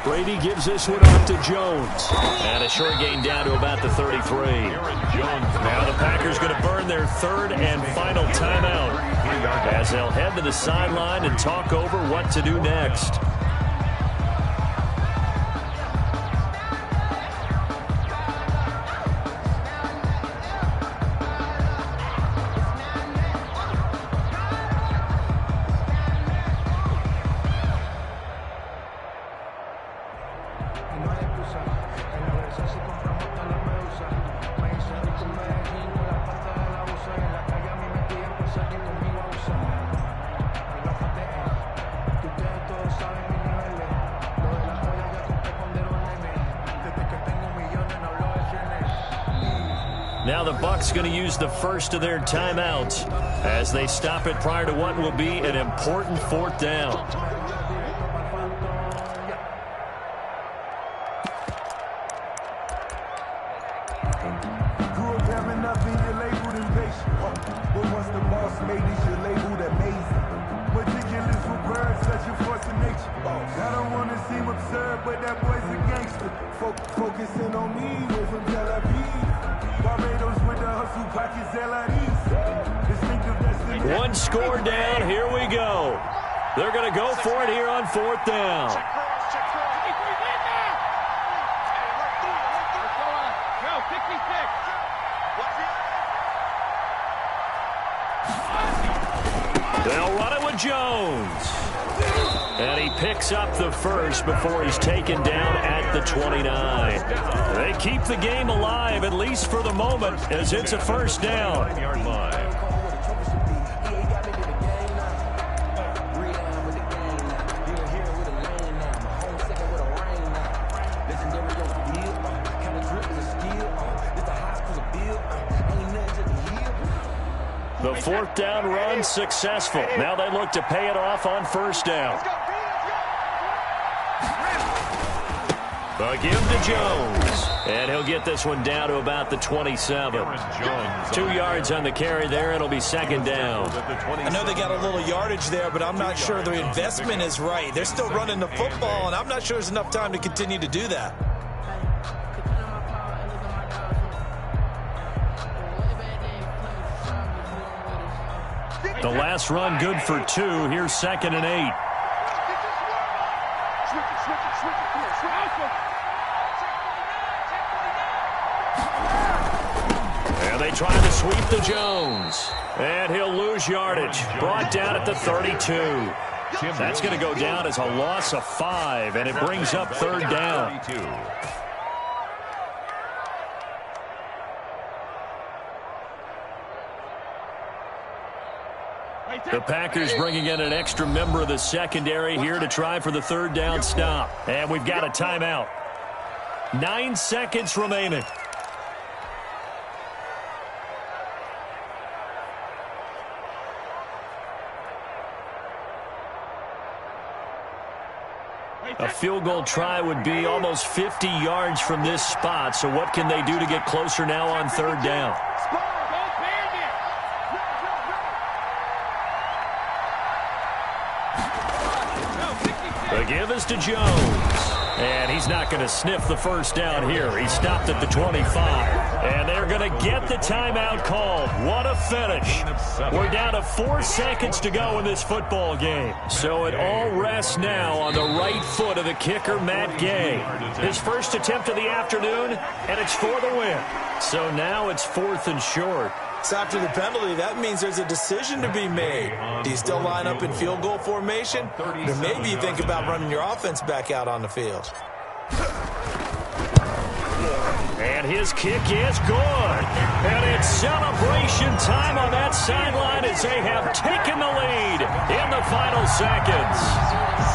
Brady gives this one off to Jones. And a short gain down to about the 33. Now the Packers going to burn their 3rd and final timeout as they'll head to the sideline and talk over what to do next. Now the Bucs going to use the first of their timeouts as they stop it prior to what will be an important 4th down. Grew up having nothing, you're labeled impatient. But once the boss made it, you're labeled amazing. Meticulous with words, such a force of nature. I don't want to seem absurd, but that boy's a gangster. Focusing on me, way from Tel Aviv. Barbados with the hustle pockets, Distinctive destiny. 1 score down, here we go. They're going to go for it here on 4th down. They'll run it with Jones. And he picks up the first before he's taken down at the 29. They keep the game alive, at least for the moment, as it's a 1st down. 9-yard line. 4th down run successful. Now they look to pay it off on 1st down. The give to Jones. And he'll get this one down to about the 27. 2 yards on the carry there. It'll be 2nd down. I know they got a little yardage there, but I'm not sure the investment is right. They're still running the football, and I'm not sure there's enough time to continue to do that. The last run good for 2. Here's 2nd and 8. And they try to sweep to Jones. And he'll lose yardage. Brought down at the 32. That's going to go down as a loss of 5, and it brings up 3rd down. The Packers bringing in an extra member of the secondary here to try for the 3rd down stop. And we've got a timeout. 9 seconds remaining. A field goal try would be almost 50 yards from this spot. So what can they do to get closer now on 3rd down? The give is to Jones. And he's not going to sniff the 1st down here. He stopped at the 25. And they're going to get the timeout called. What a finish. We're down to 4 seconds to go in this football game. So it all rests now on the right foot of the kicker, Matt Gay. His first attempt of the afternoon, and it's for the win. So now it's 4th and short. So after the penalty, that means there's a decision to be made. Do you still line up in field goal formation? Or maybe you think about running your offense back out on the field. And his kick is good. And it's celebration time on that sideline as they have taken the lead in the final seconds.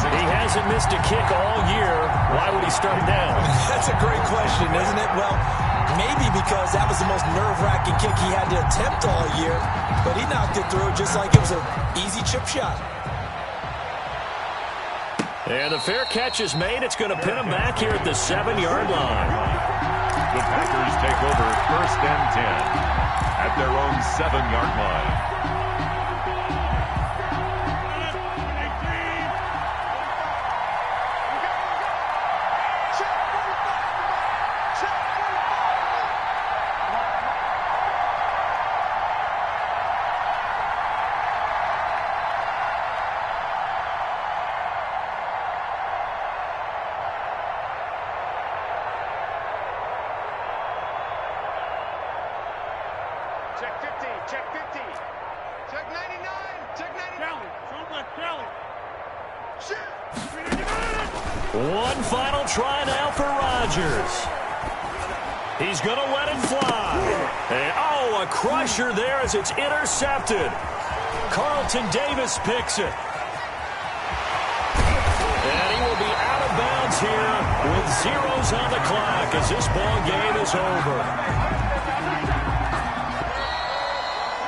He hasn't missed a kick all year. Why would he start now? That's a great question, isn't it? Well, maybe because that was the most nerve-wracking kick he had to attempt all year, but he knocked it through just like it was an easy chip shot. And the fair catch is made. It's going to pin him back here at the 7-yard line. The Packers take over 1st and 10 at their own 7-yard line. Check 50, check 50. Check 99, check 99. Kelly. Shit. One final try now for Rodgers. He's going to let it fly. And, oh, a crusher there as it's intercepted. Carlton Davis picks it. And he will be out of bounds here with zeros on the clock as this ball game is over.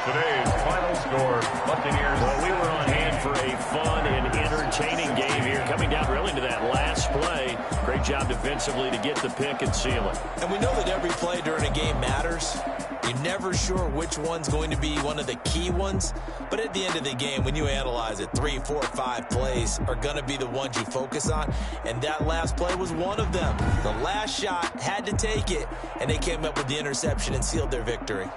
Today's final score, Buccaneers. Well, we were on hand for a fun and entertaining game here. Coming down really to that last play. Great job defensively to get the pick and seal it. And we know that every play during a game matters. You're never sure which one's going to be one of the key ones. But at the end of the game, when you analyze it, 3, 4, 5 plays are going to be the ones you focus on. And that last play was one of them. The last shot had to take it, and they came up with the interception and sealed their victory.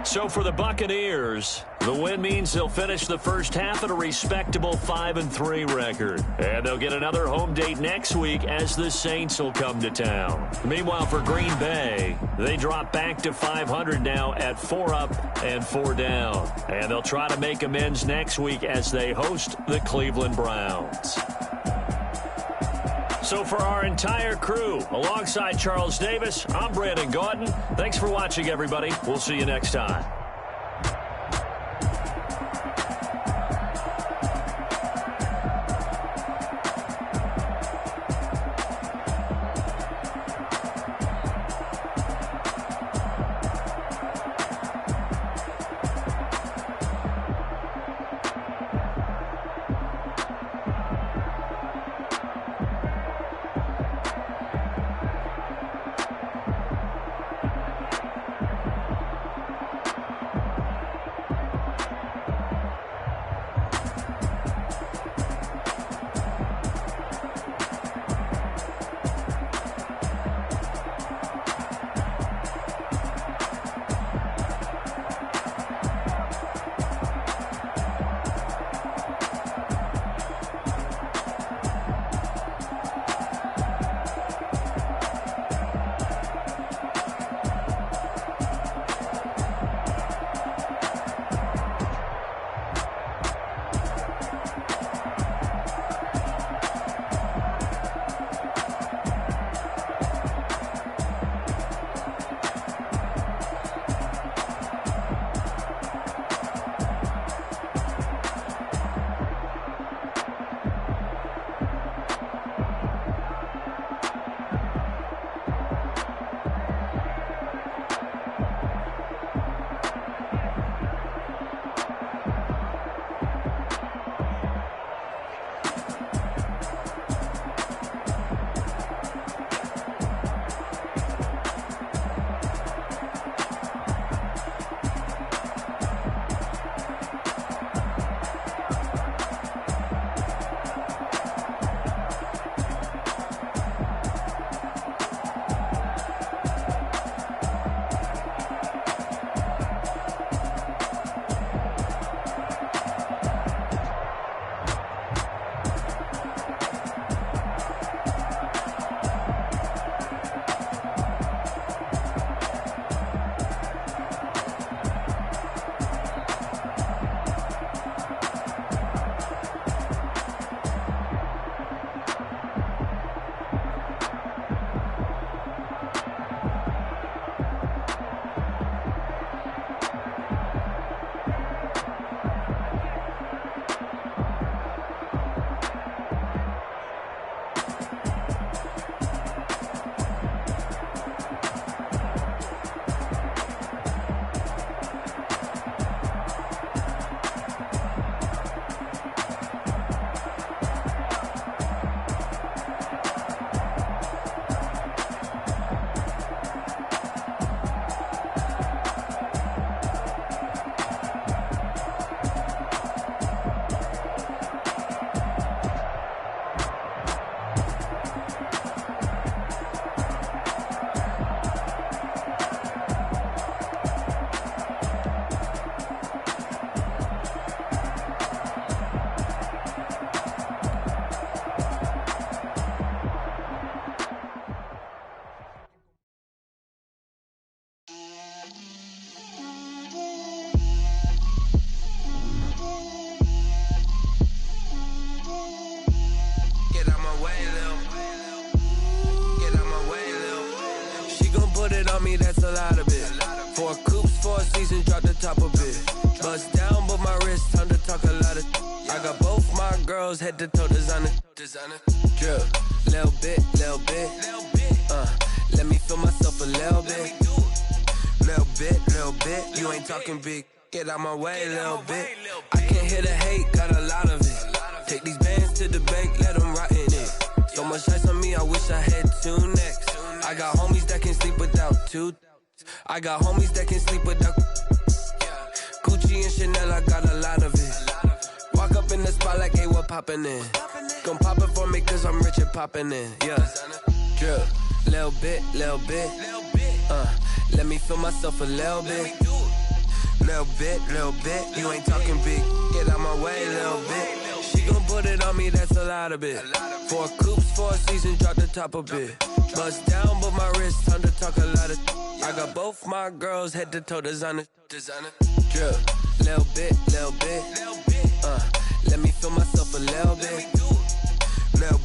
So for the Buccaneers, the win means they'll finish the first half at a respectable 5-3 record. And they'll get another home date next week as the Saints will come to town. Meanwhile, for Green Bay, they drop back to 500 now at 4 up and 4 down. And they'll try to make amends next week as they host the Cleveland Browns. So for our entire crew, alongside Charles Davis, I'm Brandon Gauton. Thanks for watching, everybody. We'll see you next time. top of it. Bust down, but my wrist time to talk a lot of. I got both my girls head to toe designer. Drip, little bit. Let me feel myself a little bit. Little bit. You ain't talking big. Get out my way, little bit. I can't hear the hate, got a lot of it. Take these bands to the bank, let them rot in it. So much ice on me, I wish I had 2 necks. I got homies that can sleep without 2. I got homies that can sleep without Gucci and Chanel, I got a lot of it. Walk up in the spot like, hey, what poppin' in? Gon' pop it for me cause I'm rich and poppin' in, yeah. Drip, little bit. Let me feel myself a little bit. Little bit. You ain't talking big. Get out my way, little bit. She gon' put it on me, that's a lot of it. 4 coops, 4 seasons, drop the top a bit. Bust down, but my wrist, time to talk a lot of. I got both my girls head to toe designer. Drip, little bit. Let me feel myself a little bit. Little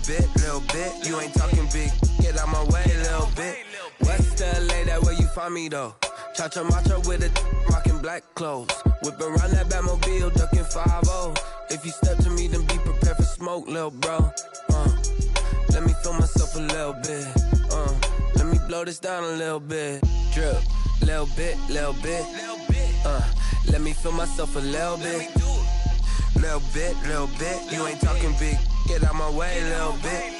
bit. You ain't talking big. Get out my way, little bit. West LA, that where you find me though. Cha-cha matcha with a rockin' black clothes. Whip around that Batmobile, duckin' 5-0. If you step to me, then be prepared for smoke, lil' bro. Let me feel myself a little bit. Let me blow this down a little bit. Drip, little bit. Let me feel myself a little bit. Little bit. You ain't talking big. Get out my way, little bit.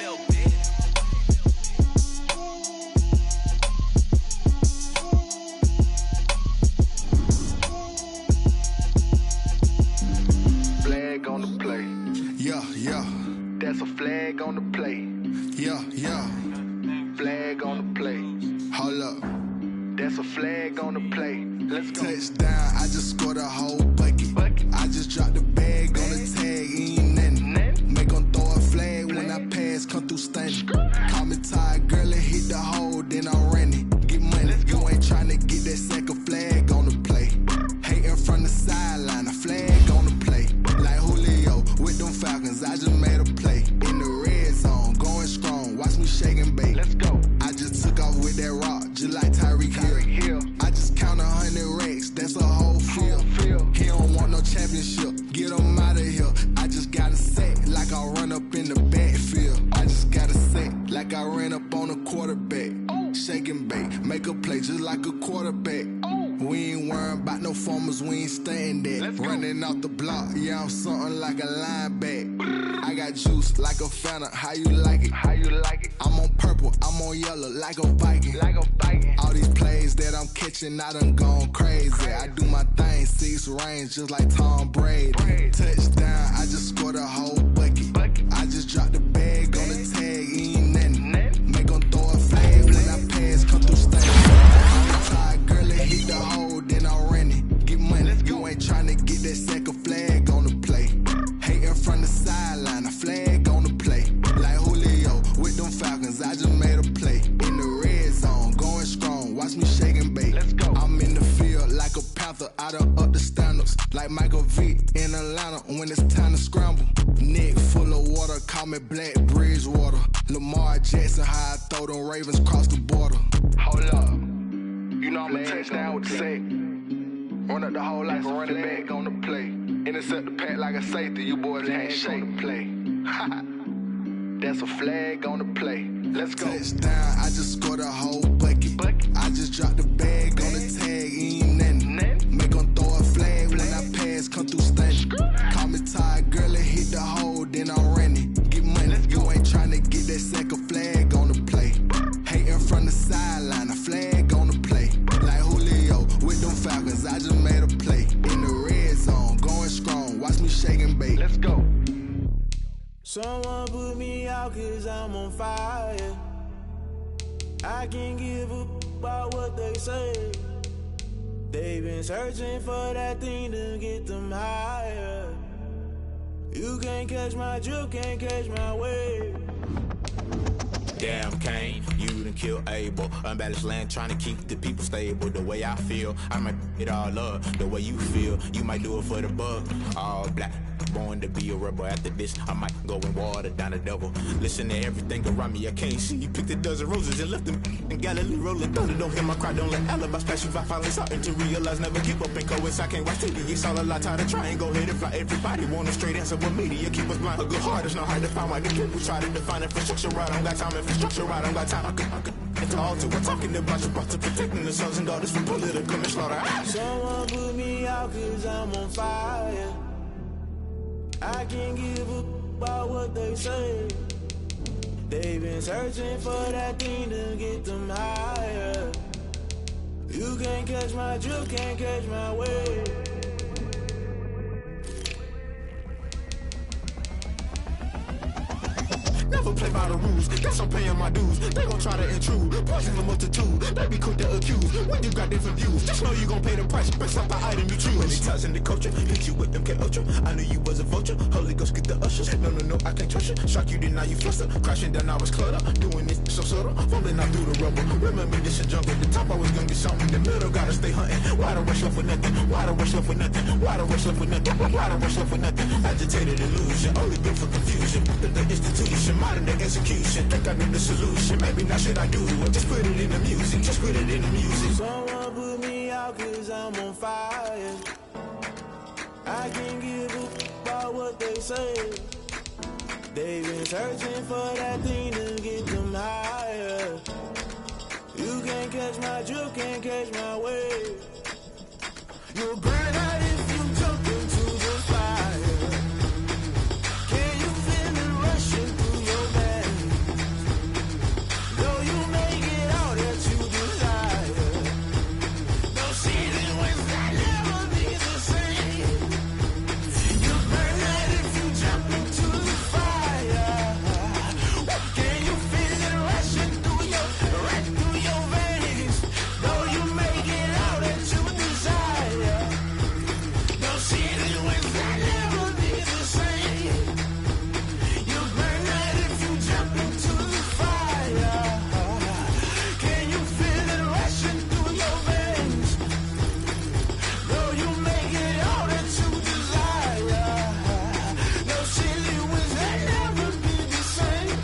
Flag on the play. Yeah. That's a flag on the play. Yeah. Flag on the play. Hold up. That's a flag on the play. Let's go. Touchdown, I just scored a whole bucket. I just dropped the bag on the tag, ain't nothing. Make 'em throw a flag when I pass, come through stunning. Call me tired, girl, and hit the hole, then I'm running. Get money, you ain't tryna get that second flag on the play. Hating from the sideline, a flag on the play. Like Julio with them Falcons, I just made a play. In the red zone, going strong, watch me shake and bake. Let's go. I just took off with that rock, just like Tyreek Hill. I just count 100 racks, that's a whole field. He don't want no championship, get him out of here. I just got a set, like I run up in the backfield. I just got a set, like I ran up on a quarterback. Shake and bake, make a play just like a quarterback. We ain't worrying about no formers, we ain't staying there. Running off the block, yeah, I'm something like a linebacker. I got juice like a Fanta, how you like it? I'm on purple, I'm on yellow, like a Viking. All these plays that I'm catching, I done gone crazy. I do my thing, 6 range, just like Tom Brady. Touchdown, I just scored a whole bucket. I just dropped the bag on the tag, ain't nothing. Make 'em throw a flag when I pass, come through state. I'm tired, girl, and hit the hole, then I'm running. Get money, you ain't tryna get that second flag on the play. Hating from the sideline, a flag on the play. Like Julio with them Falcons, I just made a play. In the red zone, going strong, watch me shake and bake. I'm in the field like a Panther, I done up the standards. Like Michael Vick in Atlanta when it's time to scramble. Neck full of water, call me Black Bridgewater. Lamar Jackson, how I throw them Ravens cross the border. Hold up, you know I'm a touchdown with the sack. Run up the whole life, run it back on the play. Intercept the pack like a safety, you boys ain't shake the play. That's a flag on the play. Let's go. Touchdown, I just scored a whole bucket. I just dropped the bag on the tag, ain't nothing. Make 'em throw a flag when I pass, come through stunning. Call me tired, girl, and hit the hole, then I'm running. Get money, you ain't tryna get that second flag on the play. Hating from the sideline, a flag on the play. Like Julio with them Falcons, I just made a play. In the red zone, going strong, watch me shake and bake. Let's go. Someone put me out cause I'm on fire. I can't give a about what they say. They've been searching for that thing to get them higher. You can't catch my drift, can't catch my wave. Damn Kane, you done killed Abel. Unbalanced land trying to keep the people stable. The way I feel, I might it all up. The way you feel, you might do it for the buck. All black, born to be a rebel. After this, I might go and water down the devil. Listen to everything around me, I can't see. You picked a dozen roses and left them in Galilee rolling thunder. Don't hear my cry, don't let alibis pass you by. Finally starting to realize, never give up and co-ins. I can't watch TV, it's all a lot. Tired of trying, go ahead and fly. Everybody want a straight answer with media. Keep us blind, a good heart is not hard to find. Why the people try to define infrastructure right? I don't got time, infrastructure right, I don't got time. I could into altar. We're talking about your brother, protecting the sons and daughters from political and slaughter. Someone put me out cause I'm on fire. I can't give up about what they say. They've been searching for that thing to get them higher. You can't catch my drift, can't catch my wave. Never play by the rules, guess I'm paying my dues. They gon' try to intrude, poison the multitude. They be quick to accuse, when you got different views. Just know you gon' pay the price, based off the item you choose. Many times in the culture, hit you with MK Ultra. I knew you was a vulture, Holy Ghost get the ushers. No, I can't trust you. Shock you, then now you fluster. Crashing down, I was clutter. Doing this so subtle, falling out through the rubble. Remember this a jungle, the top I was gonna get something. The middle gotta stay hunting. Why the rush left for nothing? Why the rush left for nothing? Why the rush left for nothing? Why the rush left for nothing? Agitated illusion, only built for confusion. The institution, modern day execution. Think I know the solution. Maybe not should I do it? Just put it in the music. Just put it in the music. Someone put me out cause I'm on fire. I can't give up about what they say. They've been searching for that thing to get them higher. You can't catch my drift, can't catch my wave. You'll burn out if you jump into the fire. Can you feel it rushing through your veins? Though you may get all that you desire, no ceiling wins that never be the same. You burn out if you jump into the fire. Can you feel it rushing through your veins? Though you may get all that you desire, no ceiling wins that never be the same. You burn out if you jump into the fire. Can you feel it rushing through your veins? Though you may get all that you desire, no ceiling wins that never be the same.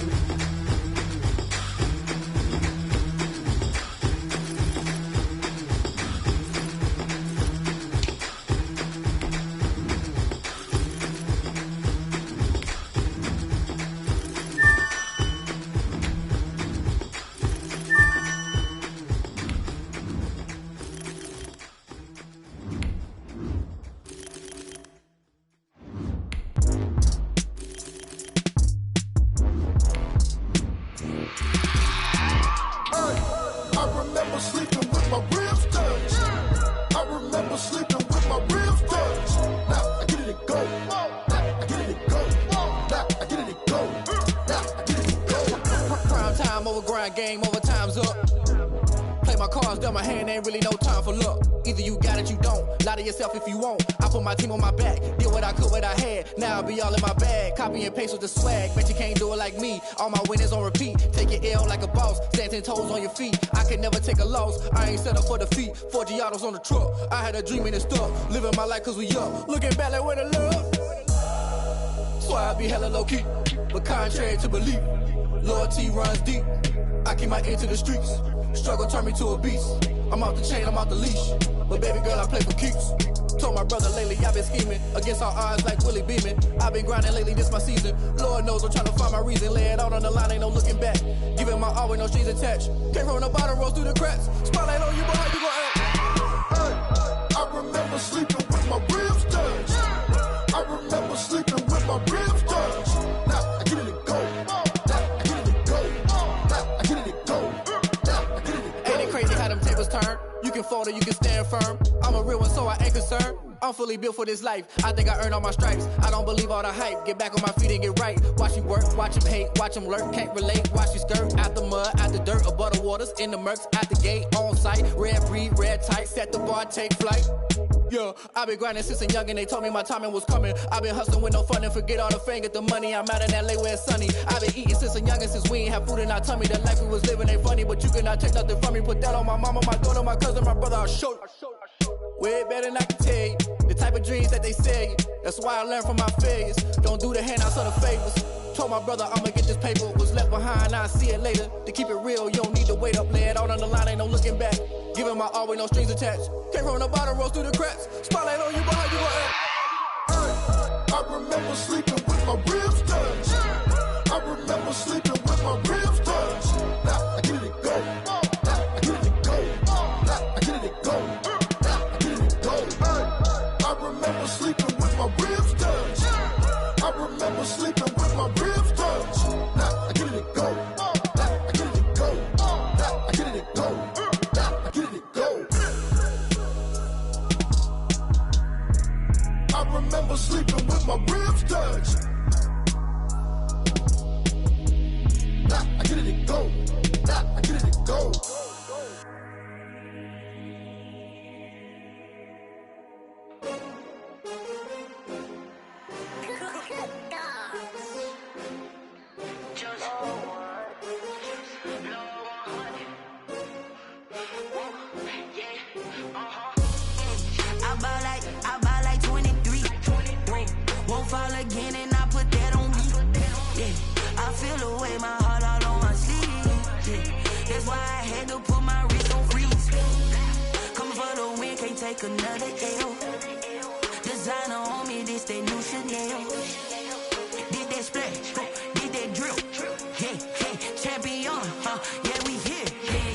I remember sleeping with my ribs touched. I remember sleeping with my ribs touched. Now I get it to go. Now I get it to go. Now I get it to go. Now I get it to go. Prime time over grind game, over time's up. Play my cards, dealt my hand, ain't really no time for luck. Either you got it, you don't. Lie to yourself if you won't. I put my team on my back, did what I could, what I had. Now I'll be all in my bag, copy and paste with the swag. Bet you can't do it like me. All my winners on repeat. Take your L like a boss, stand 10 toes on your feet. I can never take a loss. I ain't set up for defeat. 4 Giottos on the truck. I had a dream and it stuck. Living my life cause we up. Looking back like where the love. So I be hella low key, but contrary to belief, loyalty runs deep. I keep my ear to the streets. Struggle turned me to a beast. I'm off the chain, I'm off the leash. But baby girl, I play for keeps. Told my brother lately, I've been scheming against all odds like Willie Beeman. I've been grinding lately, this my season. Lord knows I'm trying to find my reason. Lay it out on the line, ain't no looking back. Giving my all with no strings attached. Came from the bottom, rose through the cracks. Spotlight on you, boy, how you gon' act? I remember sleeping with my ribs touched. I remember sleeping with my ribs touched. Now I get it to go. Now I get it to go. Now I get it to go. Now I get it to go. Ain't it crazy how them tables turn? You can fold or you can stand firm. I'm a real one, so I ain't concerned. I'm fully built for this life. I think I earned all my stripes. I don't believe all the hype. Get back on my feet and get right. Watch you work, watch him hate, watch him lurk. Can't relate, watch you skirt. Out the mud, out the dirt, above the waters, in the murks, out the gate, on site. Red breed, red tight, set the bar, take flight. Yeah, I been grinding since a young and they told me my timing was coming. I been hustling with no fun and forget all the fame, get the money. I'm out in LA where it's sunny. I been eating since a young and since we ain't have food in our tummy. The life we was living ain't funny, but you cannot take nothing from me. Put that on my mama, my daughter, my cousin, my brother, I'll show you. way better than I can tell you. The type of dreams that they sell you. That's why I learned from my failures. Don't do the handouts or the favors. Told my brother I'ma get this paper. Was left behind, I'll see it later. To keep it real, you don't need to wait up. Lay it out on the line, ain't no looking back. Giving my all with no strings attached. Came from the bottom, rose through the cracks. Spotlight on you, but how you gon' act? I remember sleeping with my ribs touched. I remember sleeping with my ribs touched. Now I get it go. Now I get it go. Now I get it go. Now I get it go. I remember sleeping with my ribs touched. I remember sleeping with my ribs touched. Now I get it go. Now I get it go. Now I get it go. Now I get it go. I remember sleeping with my ribs touched. Now I get it go. Now I get it go. I buy like 23. Won't fall again and I put that on me. Yeah, I feel the way my heart all on my sleeve. Yeah, that's why I had to put my wrist on freeze. Coming for the win, can't take another L. Designer on me, this that new Chanel. Did that splash, did that drill. Yeah, champion, yeah, we here.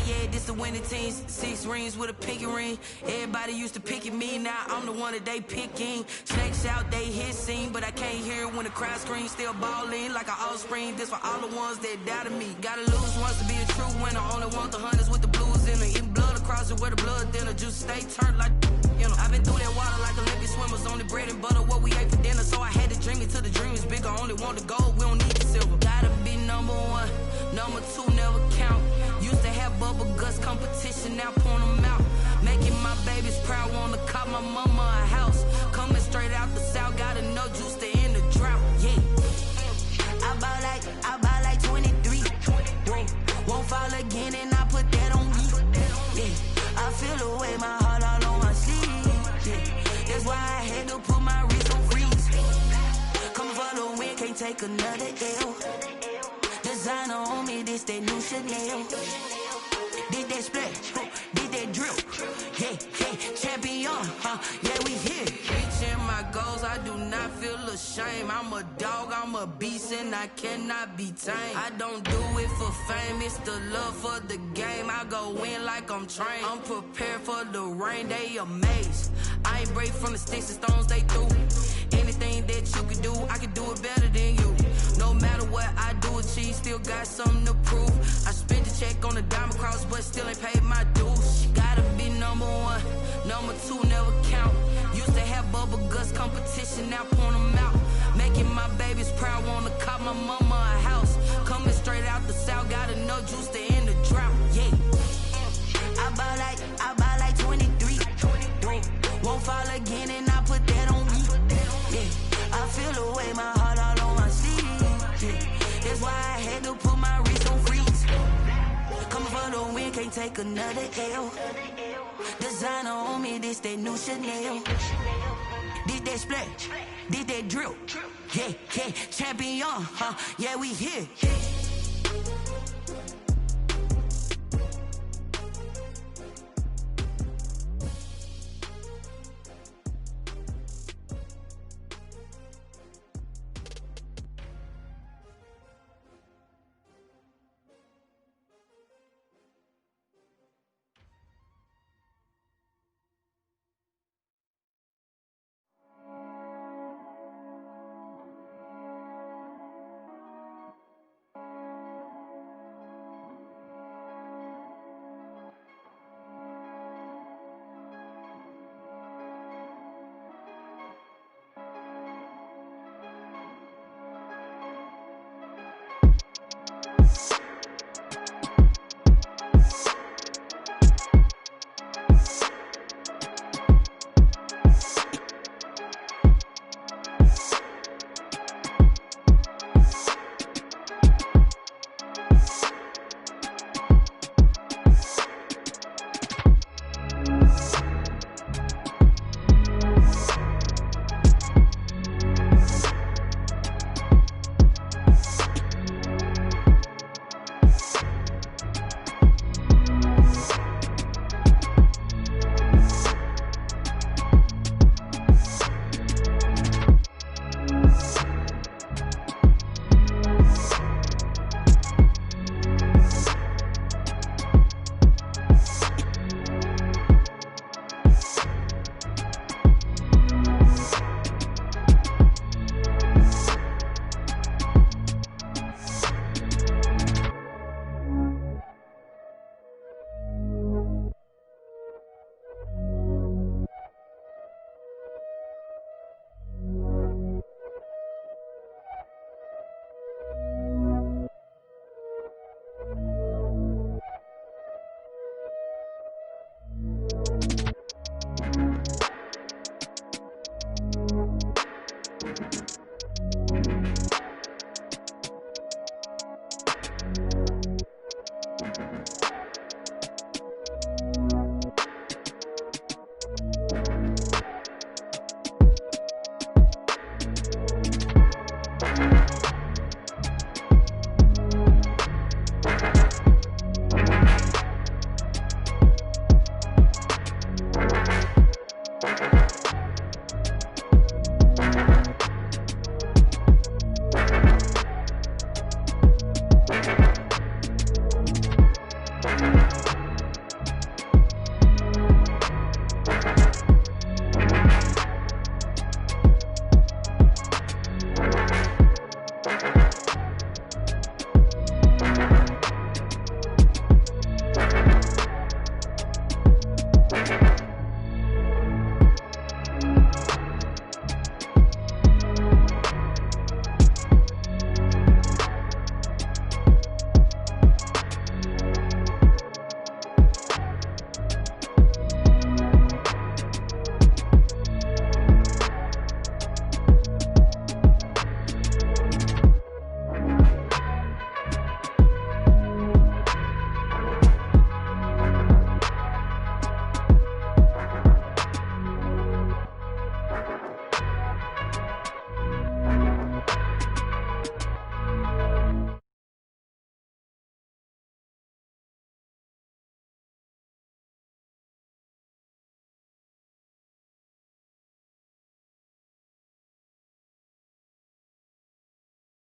Yeah, this the winning team. 6 rings with a pinky ring. Everybody used to pick at me, now I'm the one that they picking. Snakes out, they hissing, but I can't hear it when the crowd screams. Still balling like an offspring. This for all the ones that doubted me. Gotta lose once to be a true winner. Only want the hunters with the blues in it. Eating blood across it where the blood thinner. Juice stay turned like, you know. I've been through that water like Olympic swimmers. Only bread and butter, what we ate for dinner. So I had to dream it till the dream is bigger. Only want the gold, we don't need the silver. Gotta be number 1, number 2 never count. Used to have bubble guts competition, now point them out. Making my babies proud, wanna cop my mama a house. Coming straight out the south, gotta know juice to end the drought. Yeah, I buy like 23. Won't fall again and I put that on me. Yeah, I feel the way my heart all on my sleeve. Yeah, that's why I had to put my wrist on freeze. Coming for the win, can't take another L. Designer on me, this that new Chanel. Did that splash, did that drill. Yeah, champion, yeah, we here. Reaching my goals, I do not feel ashamed. I'm a dog, I'm a beast, and I cannot be tamed. I don't do it for fame, it's the love for the game. I go in like I'm trained. I'm prepared for the rain, they amazed. I ain't break from the sticks and stones they threw. Anything that you can do, I can do it better than you. No matter what I do, achieve, still got something to prove. I spent the check on the diamond cross, but still ain't paid my dues. Gotta be number 1, number 2 never count. Used to have bubble guts competition, now point them out. Making my babies proud, wanna cop my mama a house. Coming straight out the south, gotta know juice to end the drought. Yeah, I buy like 23. Won't fall again and I put that on me. Yeah, I feel the way my heart all on my sleeve. Yeah, that's why I had to put my wrist on freeze. Coming for the win, can't take another L. Designer on me, this that new Chanel. Did that splash, did that drill. Yeah, champion, yeah, we here.